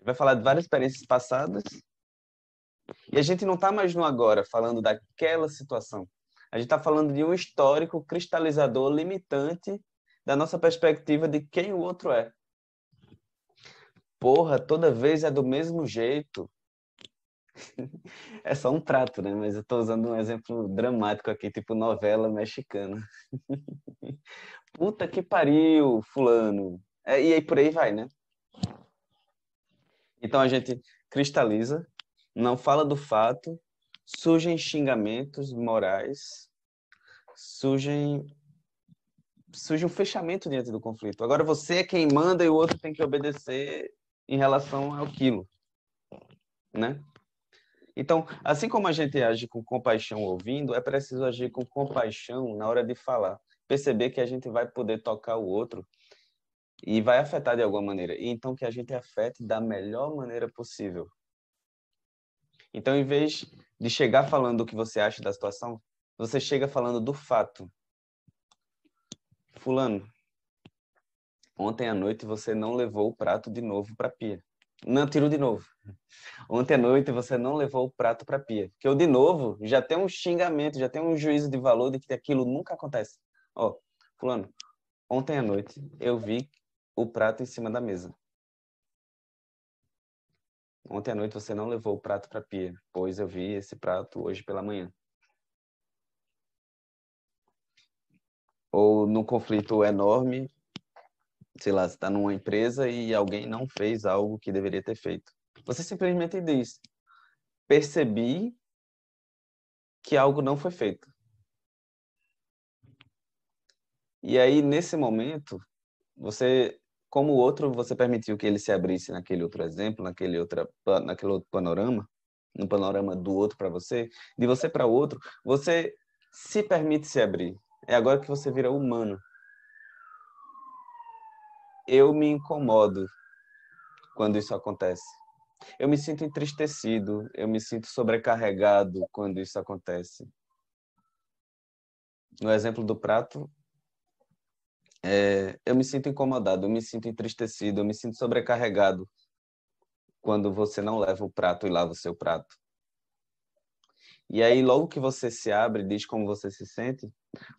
Vai falar de várias experiências passadas e a gente não está mais no agora falando daquela situação. A gente está falando de um histórico cristalizador limitante da nossa perspectiva de quem o outro é. Porra, toda vez é do mesmo jeito. É só um prato, né? Mas eu tô usando um exemplo dramático aqui, tipo novela mexicana. Puta que pariu, fulano. E aí por aí vai, né? Então a gente cristaliza, não fala do fato, surgem xingamentos morais, surge um fechamento diante do conflito. Agora você é quem manda e o outro tem que obedecer em relação àquilo, né? Então, assim como a gente age com compaixão ouvindo, é preciso agir com compaixão na hora de falar. Perceber que a gente vai poder tocar o outro e vai afetar de alguma maneira. E então que a gente afete da melhor maneira possível. Então, em vez de chegar falando o que você acha da situação, você chega falando do fato. Fulano, ontem à noite você não levou o prato de novo para a pia. Não, tiro de novo. Ontem à noite você não levou o prato para a pia. Porque o de novo já tem um xingamento, já tem um juízo de valor de que aquilo nunca acontece. Ó, fulano, ontem à noite eu vi o prato em cima da mesa. Ontem à noite você não levou o prato para a pia, pois eu vi esse prato hoje pela manhã. Ou num conflito enorme, sei lá, você está numa empresa e alguém não fez algo que deveria ter feito. Você simplesmente diz: percebi que algo não foi feito. E aí, nesse momento, você, como o outro, você permitiu que ele se abrisse naquele outro exemplo, naquele outro panorama, no panorama do outro para você, de você para o outro, você se permite se abrir. É agora que você vira humano. Eu me incomodo quando isso acontece. Eu me sinto entristecido, eu me sinto sobrecarregado quando isso acontece. No exemplo do prato, eu me sinto incomodado, eu me sinto entristecido, eu me sinto sobrecarregado quando você não leva o prato e lava o seu prato. E aí, logo que você se abre, diz como você se sente,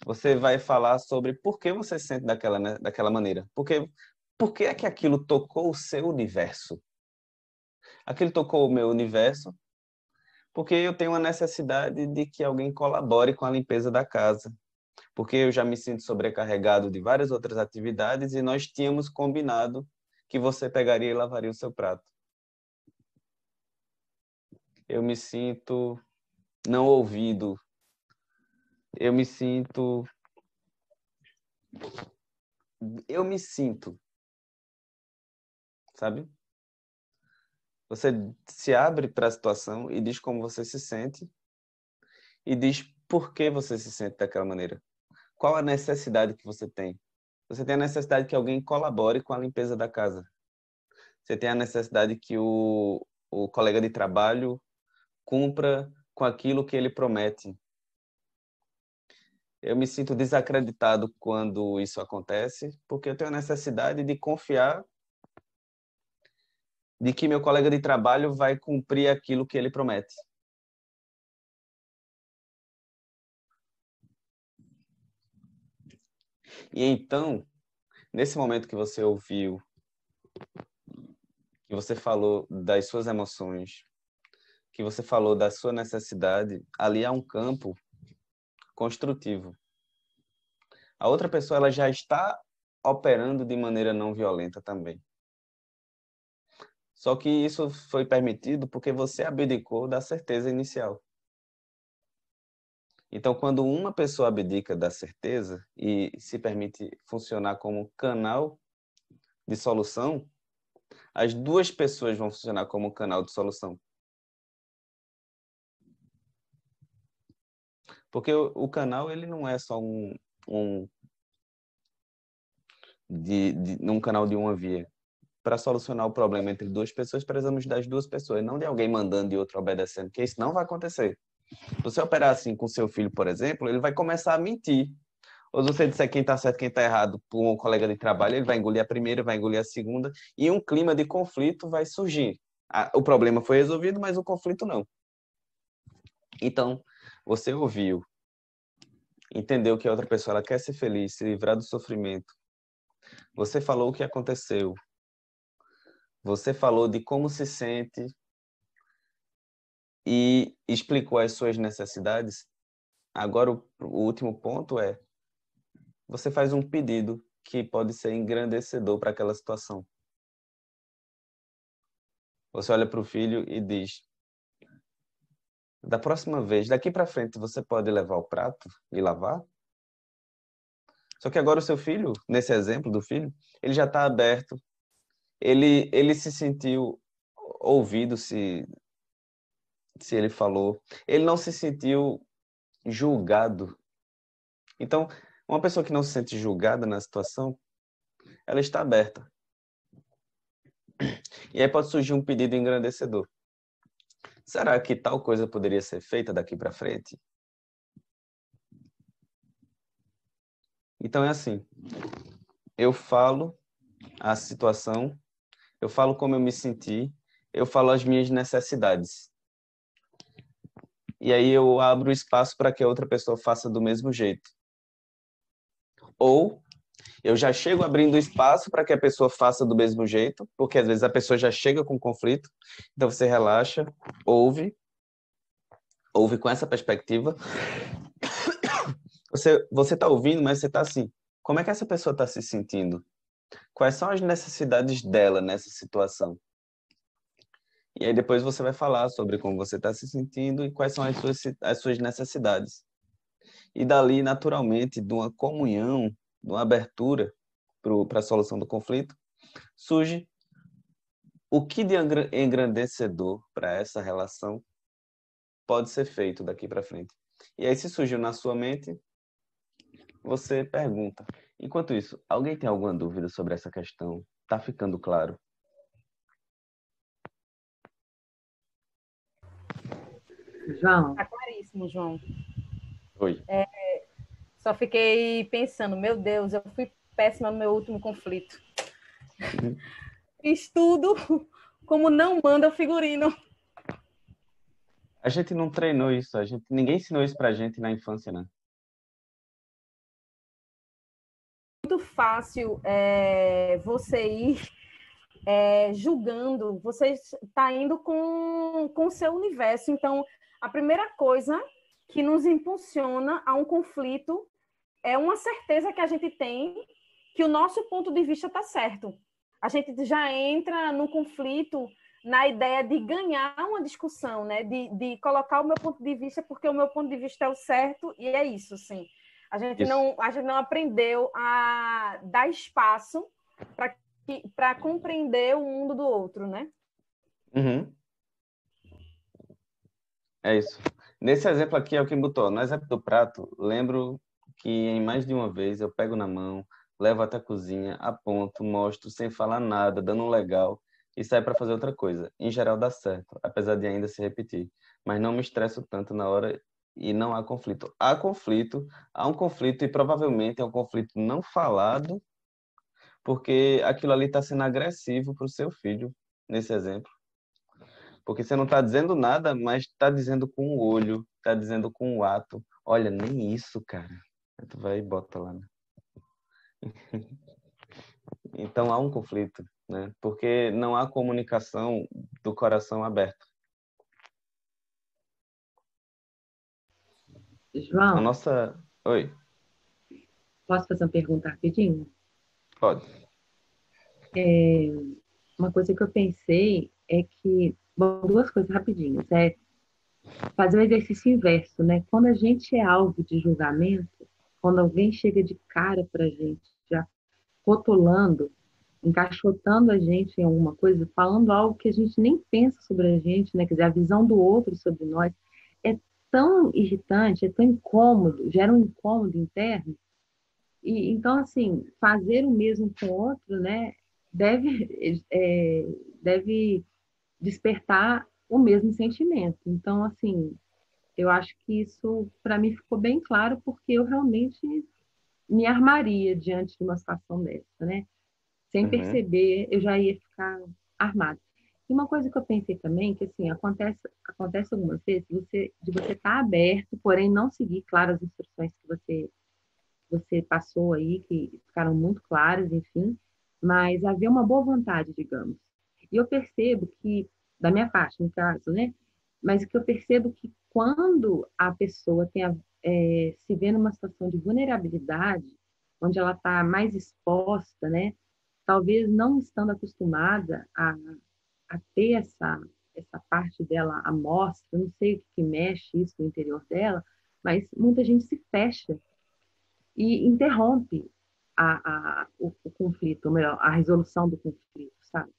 você vai falar sobre por que você se sente daquela, né, daquela maneira. Por que é que aquilo tocou o seu universo? Aquilo tocou o meu universo porque eu tenho uma necessidade de que alguém colabore com a limpeza da casa. Porque eu já me sinto sobrecarregado de várias outras atividades e nós tínhamos combinado que você pegaria e lavaria o seu prato. Eu me sinto não ouvido. Eu me sinto. Eu me sinto, sabe? Você se abre para a situação e diz como você se sente e diz por que você se sente daquela maneira. qual a necessidade que você tem? Você tem a necessidade que alguém colabore com a limpeza da casa. Você tem a necessidade que o colega de trabalho cumpra com aquilo que ele promete. Eu me sinto desacreditado quando isso acontece, porque eu tenho a necessidade de confiar de que meu colega de trabalho vai cumprir aquilo que ele promete. E então, nesse momento que você ouviu, que você falou das suas emoções, que você falou da sua necessidade, ali há um campo construtivo. A outra pessoa ela já está operando de maneira não violenta também. Só que isso foi permitido porque você abdicou da certeza inicial. Então, quando uma pessoa abdica da certeza e se permite funcionar como canal de solução, as duas pessoas vão funcionar como canal de solução. Porque o canal ele não é só um num canal de uma via. Para solucionar o problema entre duas pessoas, precisamos das duas pessoas, não de alguém mandando e outro obedecendo, porque isso não vai acontecer. Se você operar assim com seu filho, por exemplo, ele vai começar a mentir. Ou se você disser quem está certo, quem está errado para um colega de trabalho, ele vai engolir a primeira, vai engolir a segunda, e um clima de conflito vai surgir. O problema foi resolvido, mas o conflito não. Então, você ouviu, entendeu que a outra pessoa ela quer ser feliz, se livrar do sofrimento. Você falou o que aconteceu. Você falou de como se sente e explicou as suas necessidades. Agora, o último ponto é: você faz um pedido que pode ser engrandecedor para aquela situação. Você olha para o filho e diz: da próxima vez, daqui para frente, você pode levar o prato e lavar? Só que agora o seu filho, nesse exemplo do filho, ele já está aberto, ele se sentiu ouvido se ele falou, ele não se sentiu julgado. Então, uma pessoa que não se sente julgada na situação, ela está aberta. E aí pode surgir um pedido engrandecedor. Será que tal coisa poderia ser feita daqui para frente? Então é assim, eu falo a situação, eu falo como eu me senti, eu falo as minhas necessidades. E aí eu abro espaço para que a outra pessoa faça do mesmo jeito. Ou eu já chego abrindo espaço para que a pessoa faça do mesmo jeito, porque às vezes a pessoa já chega com conflito, então você relaxa, ouve com essa perspectiva. Você está ouvindo, mas você está assim, como é que essa pessoa está se sentindo? Quais são as necessidades dela nessa situação? E aí depois você vai falar sobre como você está se sentindo e quais são as suas necessidades. E dali, naturalmente, de uma comunhão, de uma abertura para a solução do conflito, surge o que de engrandecedor para essa relação pode ser feito daqui para frente. E aí, se surgiu na sua mente, você pergunta. Enquanto isso, alguém tem alguma dúvida sobre essa questão? Tá ficando claro? João, Tá claríssimo, João. Oi. Só fiquei pensando, meu Deus, eu fui péssima no meu último conflito. Fiz tudo como não manda o figurino. A gente não treinou isso, ninguém ensinou isso pra gente na infância, né? Muito fácil você ir julgando, você está indo com o seu universo. Então, a primeira coisa que nos impulsiona a um conflito é uma certeza que a gente tem que o nosso ponto de vista está certo. A gente já entra no conflito na ideia de ganhar uma discussão, né? De colocar o meu ponto de vista porque o meu ponto de vista é o certo e é isso, sim. A gente não aprendeu a dar espaço para compreender o mundo do outro, né? Uhum. É isso. Nesse exemplo aqui é o que botou. No exemplo do prato, lembro que em mais de uma vez eu pego na mão, levo até a cozinha, aponto, mostro, sem falar nada, dando um legal e saio para fazer outra coisa. Em geral dá certo, apesar de ainda se repetir. Mas não me estresso tanto na hora e não há conflito. Há um conflito e provavelmente é um conflito não falado, porque aquilo ali está sendo agressivo para o seu filho, nesse exemplo. Porque você não está dizendo nada, mas está dizendo com o olho, está dizendo com o ato. Olha, nem isso, cara. Aí tu vai e bota lá, né? Então há um conflito, né? Porque não há comunicação do coração aberto. A João, nossa... Oi, posso fazer uma pergunta rapidinho? pode. É, uma coisa que eu pensei é que, bom, duas coisas rapidinhas. Fazer o exercício inverso, né? Quando a gente é alvo de julgamento, quando alguém chega de cara pra gente, já rotulando, encaixotando a gente em alguma coisa, falando algo que a gente nem pensa sobre a gente, né? Quer dizer, a visão do outro sobre nós é tão irritante, é tão incômodo, gera um incômodo interno. E então, assim, fazer o mesmo com o outro, né? Deve despertar o mesmo sentimento. Então, assim, eu acho que isso para mim ficou bem claro porque eu realmente me armaria diante de uma situação dessa, né? Sem Uhum, perceber, eu já ia ficar armada. E uma coisa que eu pensei também, que assim, acontece algumas vezes de você estar aberto, porém não seguir, claro, as instruções que você passou aí, que ficaram muito claras, enfim, mas haver uma boa vontade, digamos. E eu percebo que, da minha parte, no caso, né? Mas que eu percebo que quando a pessoa se vê numa situação de vulnerabilidade, onde ela está mais exposta, né? Talvez não estando acostumada a ter essa parte dela à mostra, não sei o que mexe isso no interior dela, mas muita gente se fecha e interrompe o conflito, ou melhor, a resolução do conflito, sabe?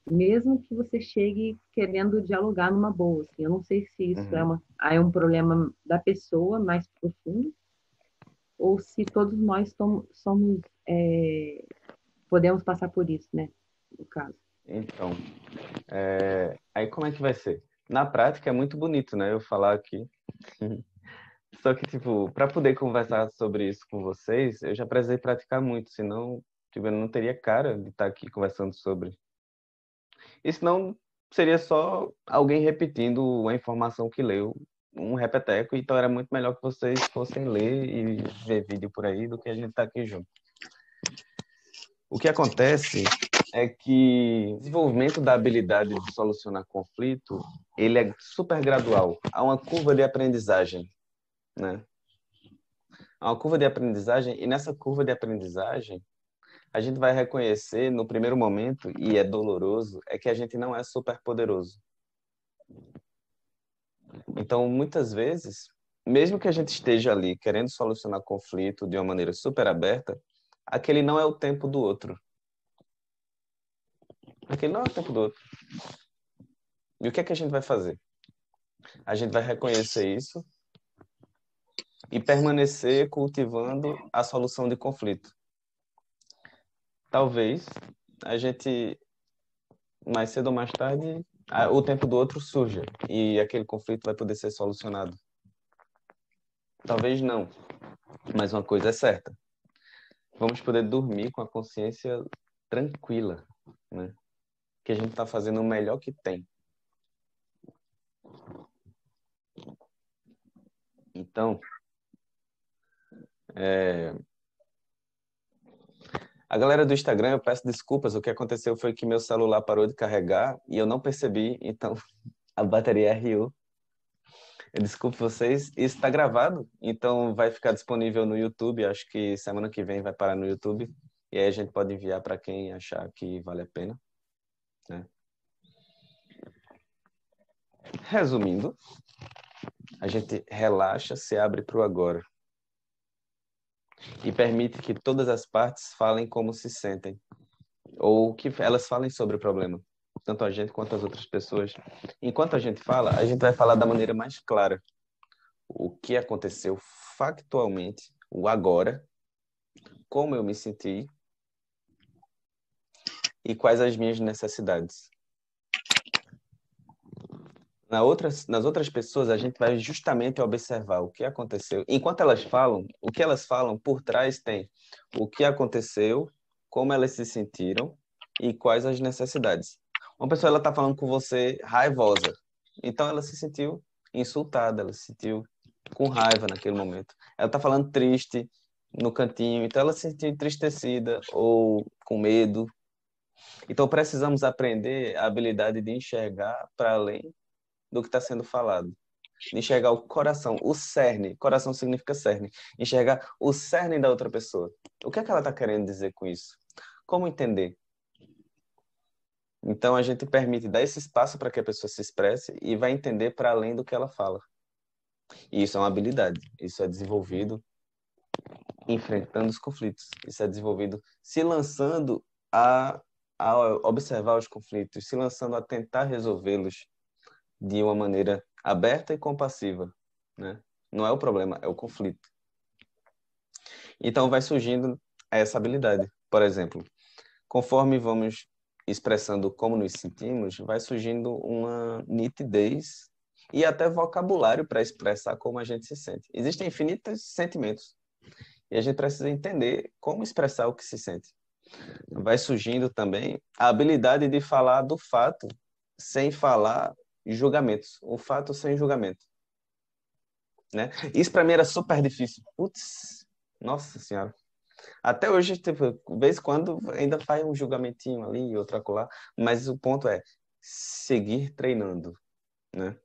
Mesmo que você chegue querendo dialogar numa boa, assim, eu não sei se isso uhum. é um problema da pessoa mais profundo ou se todos nós somos, podemos passar por isso, né? No caso. Então, aí como é que vai ser? Na prática é muito bonito, né? Eu falar aqui. Só que, tipo, para poder conversar sobre isso com vocês, eu já precisei praticar muito, senão, tipo, eu não teria cara de estar aqui conversando sobre. E senão seria só alguém repetindo a informação que leu, um repeteco, então era muito melhor que vocês fossem ler e ver vídeo por aí do que a gente estar aqui junto. O que acontece é que o desenvolvimento da habilidade de solucionar conflito, ele é super gradual. Há uma curva de aprendizagem, né? Há uma curva de aprendizagem, e nessa curva de aprendizagem, a gente vai reconhecer no primeiro momento, e é doloroso, é que a gente não é super poderoso. Então, muitas vezes, mesmo que a gente esteja ali querendo solucionar conflito de uma maneira super aberta, aquele não é o tempo do outro. Aquele não é o tempo do outro. E o que é que a gente vai fazer? A gente vai reconhecer isso e permanecer cultivando a solução de conflito. Talvez a gente, mais cedo ou mais tarde, o tempo do outro surja e aquele conflito vai poder ser solucionado. Talvez não, mas uma coisa é certa. Vamos poder dormir com a consciência tranquila, né? Que a gente está fazendo o melhor que tem. Então, a galera do Instagram, eu peço desculpas, o que aconteceu foi que meu celular parou de carregar e eu não percebi, então a bateria riu. Desculpe vocês, isso está gravado, então vai ficar disponível no YouTube, acho que semana que vem vai parar no YouTube, e aí a gente pode enviar para quem achar que vale a pena, né? Resumindo, a gente relaxa, se abre para o agora e permite que todas as partes falem como se sentem, ou que elas falem sobre o problema, tanto a gente quanto as outras pessoas. Enquanto a gente fala, a gente vai falar da maneira mais clara o que aconteceu factualmente, o agora, como eu me senti e quais as minhas necessidades. Nas outras pessoas, a gente vai justamente observar o que aconteceu. Enquanto elas falam, o que elas falam por trás tem o que aconteceu, como elas se sentiram e quais as necessidades. Uma pessoa ela está falando com você raivosa, então ela se sentiu insultada, ela se sentiu com raiva naquele momento. Ela está falando triste no cantinho, então ela se sentiu entristecida ou com medo. Então precisamos aprender a habilidade de enxergar para além do que está sendo falado. Enxergar o coração, o cerne. Coração significa cerne. Enxergar o cerne da outra pessoa. O que é que ela está querendo dizer com isso? Como entender? Então a gente permite dar esse espaço para que a pessoa se expresse e vai entender para além do que ela fala. E isso é uma habilidade. Isso é desenvolvido enfrentando os conflitos. Isso é desenvolvido se lançando a observar os conflitos, se lançando a tentar resolvê-los de uma maneira aberta e compassiva, né? Não é o problema, é o conflito. Então vai surgindo essa habilidade. Por exemplo, conforme vamos expressando como nos sentimos, vai surgindo uma nitidez e até vocabulário para expressar como a gente se sente. Existem infinitos sentimentos e a gente precisa entender como expressar o que se sente. Vai surgindo também a habilidade de falar do fato sem falar julgamentos, o fato sem julgamento, né? Isso para mim era super difícil. Putz, nossa senhora. Até hoje, tipo, de vez em quando ainda faz um julgamentinho ali e outro acolá, mas o ponto é seguir treinando, né?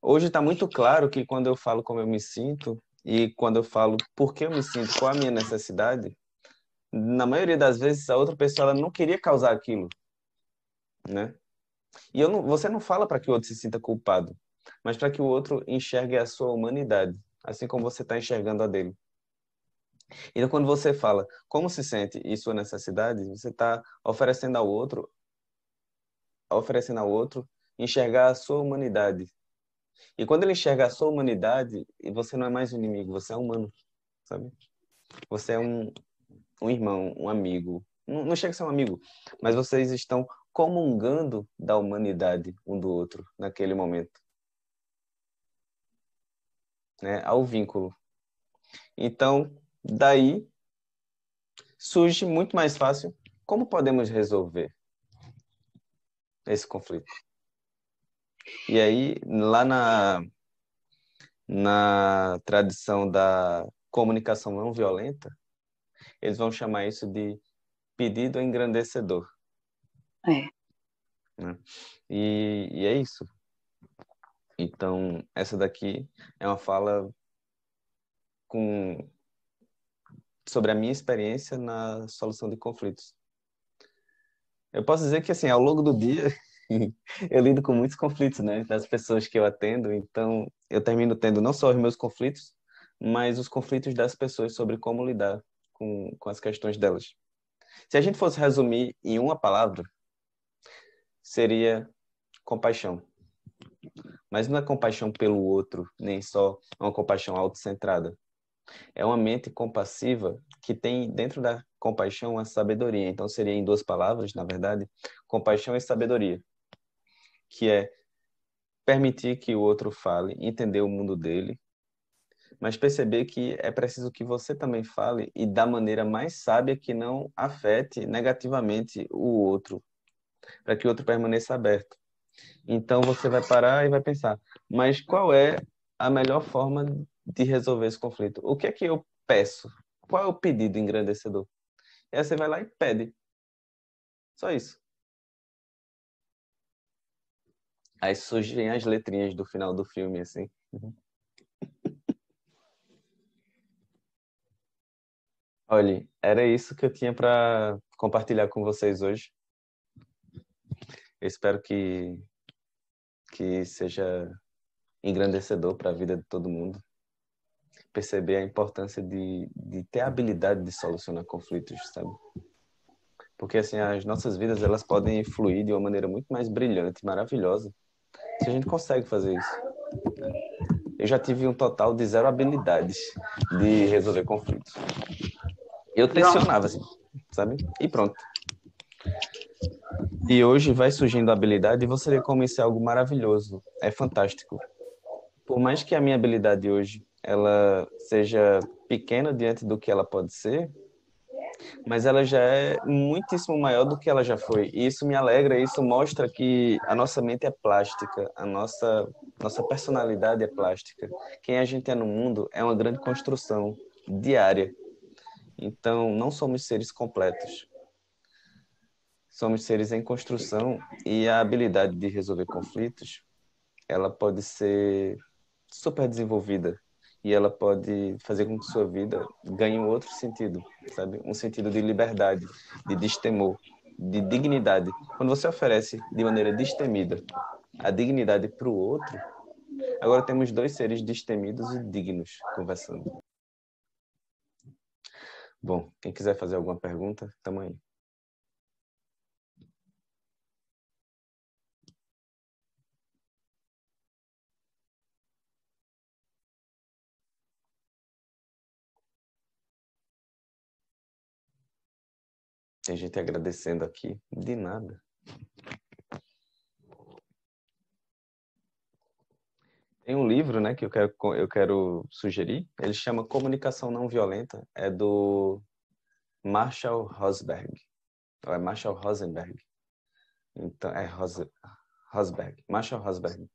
Hoje está muito claro que quando eu falo como eu me sinto e quando eu falo por que eu me sinto, qual a minha necessidade, na maioria das vezes a outra pessoa ela não queria causar aquilo, né? E você não fala para que o outro se sinta culpado, mas para que o outro enxergue a sua humanidade, assim como você está enxergando a dele. Então, quando você fala como se sente e sua necessidade, você está oferecendo ao outro enxergar a sua humanidade. E quando ele enxerga a sua humanidade, você não é mais um inimigo, você é humano, sabe? Você é um irmão, um amigo. Não chega a ser um amigo, mas vocês estão comungando da humanidade um do outro naquele momento, né? Ao vínculo. Então, daí surge muito mais fácil como podemos resolver esse conflito. E aí, lá na tradição da comunicação não violenta, eles vão chamar isso de pedido engrandecedor. É. Né? E é isso. Então, essa daqui é uma fala sobre a minha experiência na solução de conflitos. Eu posso dizer que, assim, ao longo do dia, eu lido com muitos conflitos, né, das pessoas que eu atendo, então eu termino tendo não só os meus conflitos, mas os conflitos das pessoas sobre como lidar com as questões delas. Se a gente fosse resumir em uma palavra, seria compaixão. Mas não é compaixão pelo outro, nem só uma compaixão autocentrada. É uma mente compassiva que tem dentro da compaixão a sabedoria. Então seria em duas palavras, na verdade, compaixão e sabedoria, que é permitir que o outro fale, entender o mundo dele, mas perceber que é preciso que você também fale e da maneira mais sábia que não afete negativamente o outro, para que o outro permaneça aberto. Então você vai parar e vai pensar, mas qual é a melhor forma de resolver esse conflito? O que é que eu peço? Qual é o pedido engrandecedor? E aí você vai lá e pede. Só isso. Aí surgem as letrinhas do final do filme, assim. Olha, era isso que eu tinha para compartilhar com vocês hoje. Eu espero que seja engrandecedor para a vida de todo mundo. Perceber a importância de ter a habilidade de solucionar conflitos, sabe? Porque assim, as nossas vidas elas podem fluir de uma maneira muito mais brilhante, maravilhosa, se a gente consegue fazer isso. eu já tive um total de 0 habilidades de resolver conflitos. Eu tensionava, assim, sabe? E pronto. E hoje vai surgindo a habilidade e você vê como isso é algo maravilhoso. É fantástico. Por mais que a minha habilidade hoje ela seja pequena diante do que ela pode ser, mas ela já é muitíssimo maior do que ela já foi. E isso me alegra, isso mostra que a nossa mente é plástica, a nossa personalidade é plástica. Quem a gente é no mundo é uma grande construção diária. Então, não somos seres completos. Somos seres em construção e a habilidade de resolver conflitos, ela pode ser super desenvolvida e ela pode fazer com que sua vida ganhe um outro sentido, sabe? Um sentido de liberdade, de destemor, de dignidade. Quando você oferece de maneira destemida a dignidade para o outro, agora temos dois seres destemidos e dignos conversando. Bom, quem quiser fazer alguma pergunta, tamo aí. Tem gente agradecendo aqui. De nada. Tem um livro, né, que eu quero sugerir. Ele chama Comunicação Não Violenta. É do Marshall Rosenberg. Ou é Marshall Rosenberg. Então, Rosberg. Marshall Rosberg.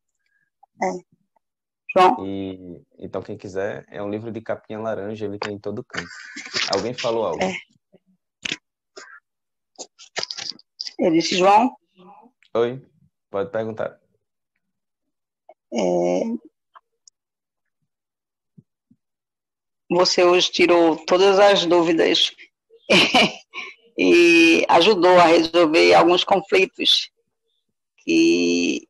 É. João? Então, quem quiser, é um livro de capinha laranja. Ele tem em todo canto. Alguém falou algo? Ele disse, João? Oi, pode perguntar. Você hoje tirou todas as dúvidas e ajudou a resolver alguns conflitos que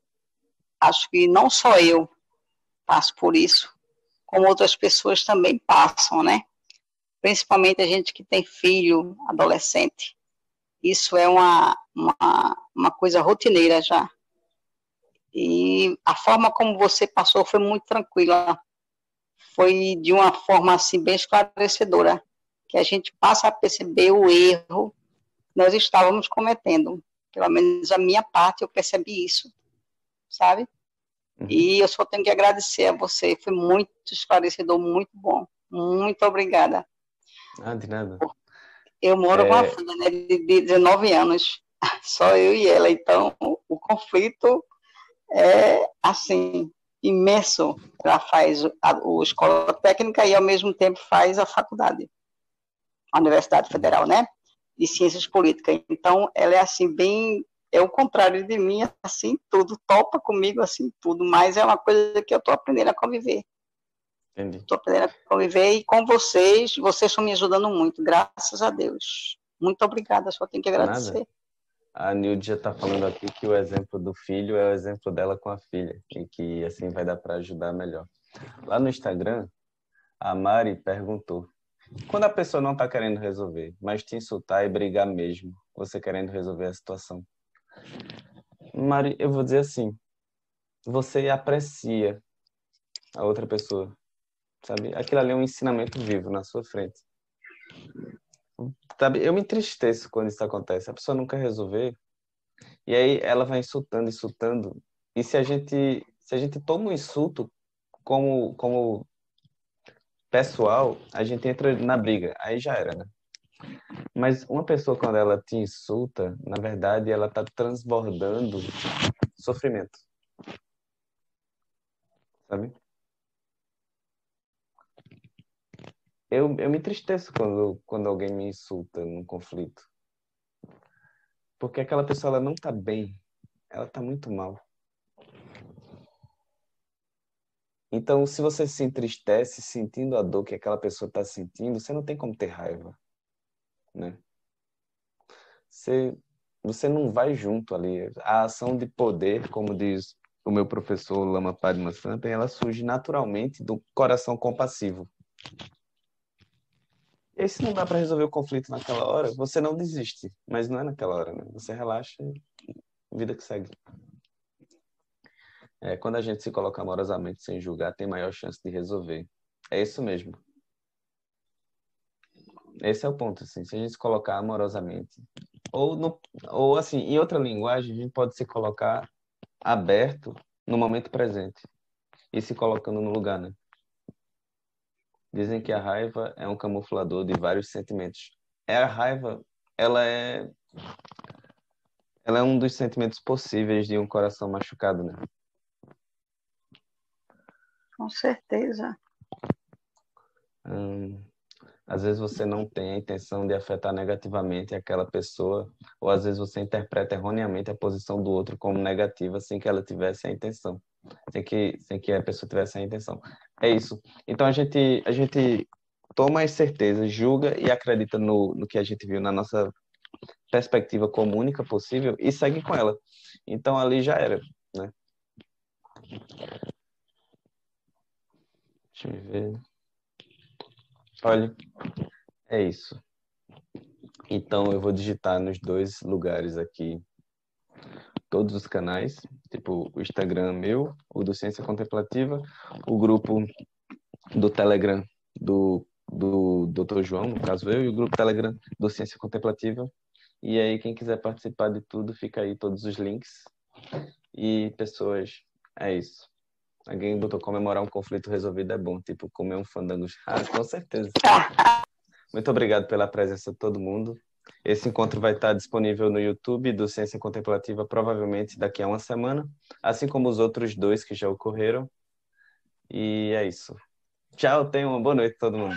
acho que não só eu passo por isso, como outras pessoas também passam, né? Principalmente a gente que tem filho, adolescente. Isso é uma coisa rotineira já. E a forma como você passou foi muito tranquila. Foi de uma forma assim bem esclarecedora, que a gente passa a perceber o erro que nós estávamos cometendo. Pelo menos a minha parte eu percebi isso, sabe? Uhum. E eu só tenho que agradecer a você, foi muito esclarecedor, muito bom. Muito obrigada. Ah, de nada. Eu moro com uma filha, né, de 19 anos, só eu e ela, então o conflito é assim, imenso. Ela faz a escola técnica e ao mesmo tempo faz a faculdade, a Universidade Federal, né, de Ciências Políticas. Então ela é assim, bem, é o contrário de mim, assim, tudo, topa comigo, assim, tudo, mas é uma coisa que eu estou aprendendo a conviver. Entendi. Estou aprendendo a conviver e com vocês estão me ajudando muito, graças a Deus. Muito obrigada, só tenho que agradecer. Nada. A Nilde já está falando aqui que o exemplo do filho é o exemplo dela com a filha e que assim vai dar para ajudar melhor. Lá no Instagram, a Mari perguntou: quando a pessoa não está querendo resolver, mas te insultar e brigar mesmo, você querendo resolver a situação? Mari, eu vou dizer assim: você aprecia a outra pessoa, sabe? Aquilo ali é um ensinamento vivo na sua frente. Sabe? Eu me entristeço quando isso acontece. A pessoa não quer resolver. E aí ela vai insultando, insultando. E se a gente toma um insulto como pessoal, a gente entra na briga. Aí já era, né? Mas uma pessoa, quando ela te insulta, na verdade, ela tá transbordando sofrimento. Sabe? Eu me entristeço quando alguém me insulta num conflito. Porque aquela pessoa, ela não tá bem. Ela tá muito mal. Então, se você se entristece sentindo a dor que aquela pessoa está sentindo, você não tem como ter raiva, né? Você não vai junto ali. A ação de poder, como diz o meu professor Lama Padma Santa, ela surge naturalmente do coração compassivo. E aí, se não dá para resolver o conflito naquela hora, você não desiste. Mas não é naquela hora, né? Você relaxa e vida que segue. Quando a gente se coloca amorosamente sem julgar, tem maior chance de resolver. É isso mesmo. Esse é o ponto, assim. Se a gente se colocar amorosamente, ou assim, em outra linguagem, a gente pode se colocar aberto no momento presente e se colocando no lugar, né? Dizem que a raiva é um camuflador de vários sentimentos. A raiva, ela é, ela é um dos sentimentos possíveis de um coração machucado, né? Com certeza. Às vezes você não tem a intenção de afetar negativamente aquela pessoa, ou às vezes você interpreta erroneamente a posição do outro como negativa sem que ela tivesse a intenção, sem que a pessoa tivesse a intenção. É isso. Então a gente toma as certezas, julga e acredita no que a gente viu na nossa perspectiva como única possível e segue com ela. Então ali já era, né? Deixa eu ver. Olha, é isso. Então eu vou digitar nos dois lugares aqui todos os canais, tipo o Instagram meu, o do Ciência Contemplativa, o grupo do Telegram do Dr. João, no caso eu, e o grupo Telegram do Ciência Contemplativa. E aí quem quiser participar de tudo, fica aí todos os links. E pessoas, é isso. Alguém botou comemorar um conflito resolvido é bom, tipo comer um fandango. Ah, com certeza. Muito obrigado pela presença de todo mundo. Esse encontro vai estar disponível no YouTube do Ciência Contemplativa provavelmente daqui a uma semana, assim como os outros dois que já ocorreram. E é isso. Tchau, tenham uma boa noite todo mundo.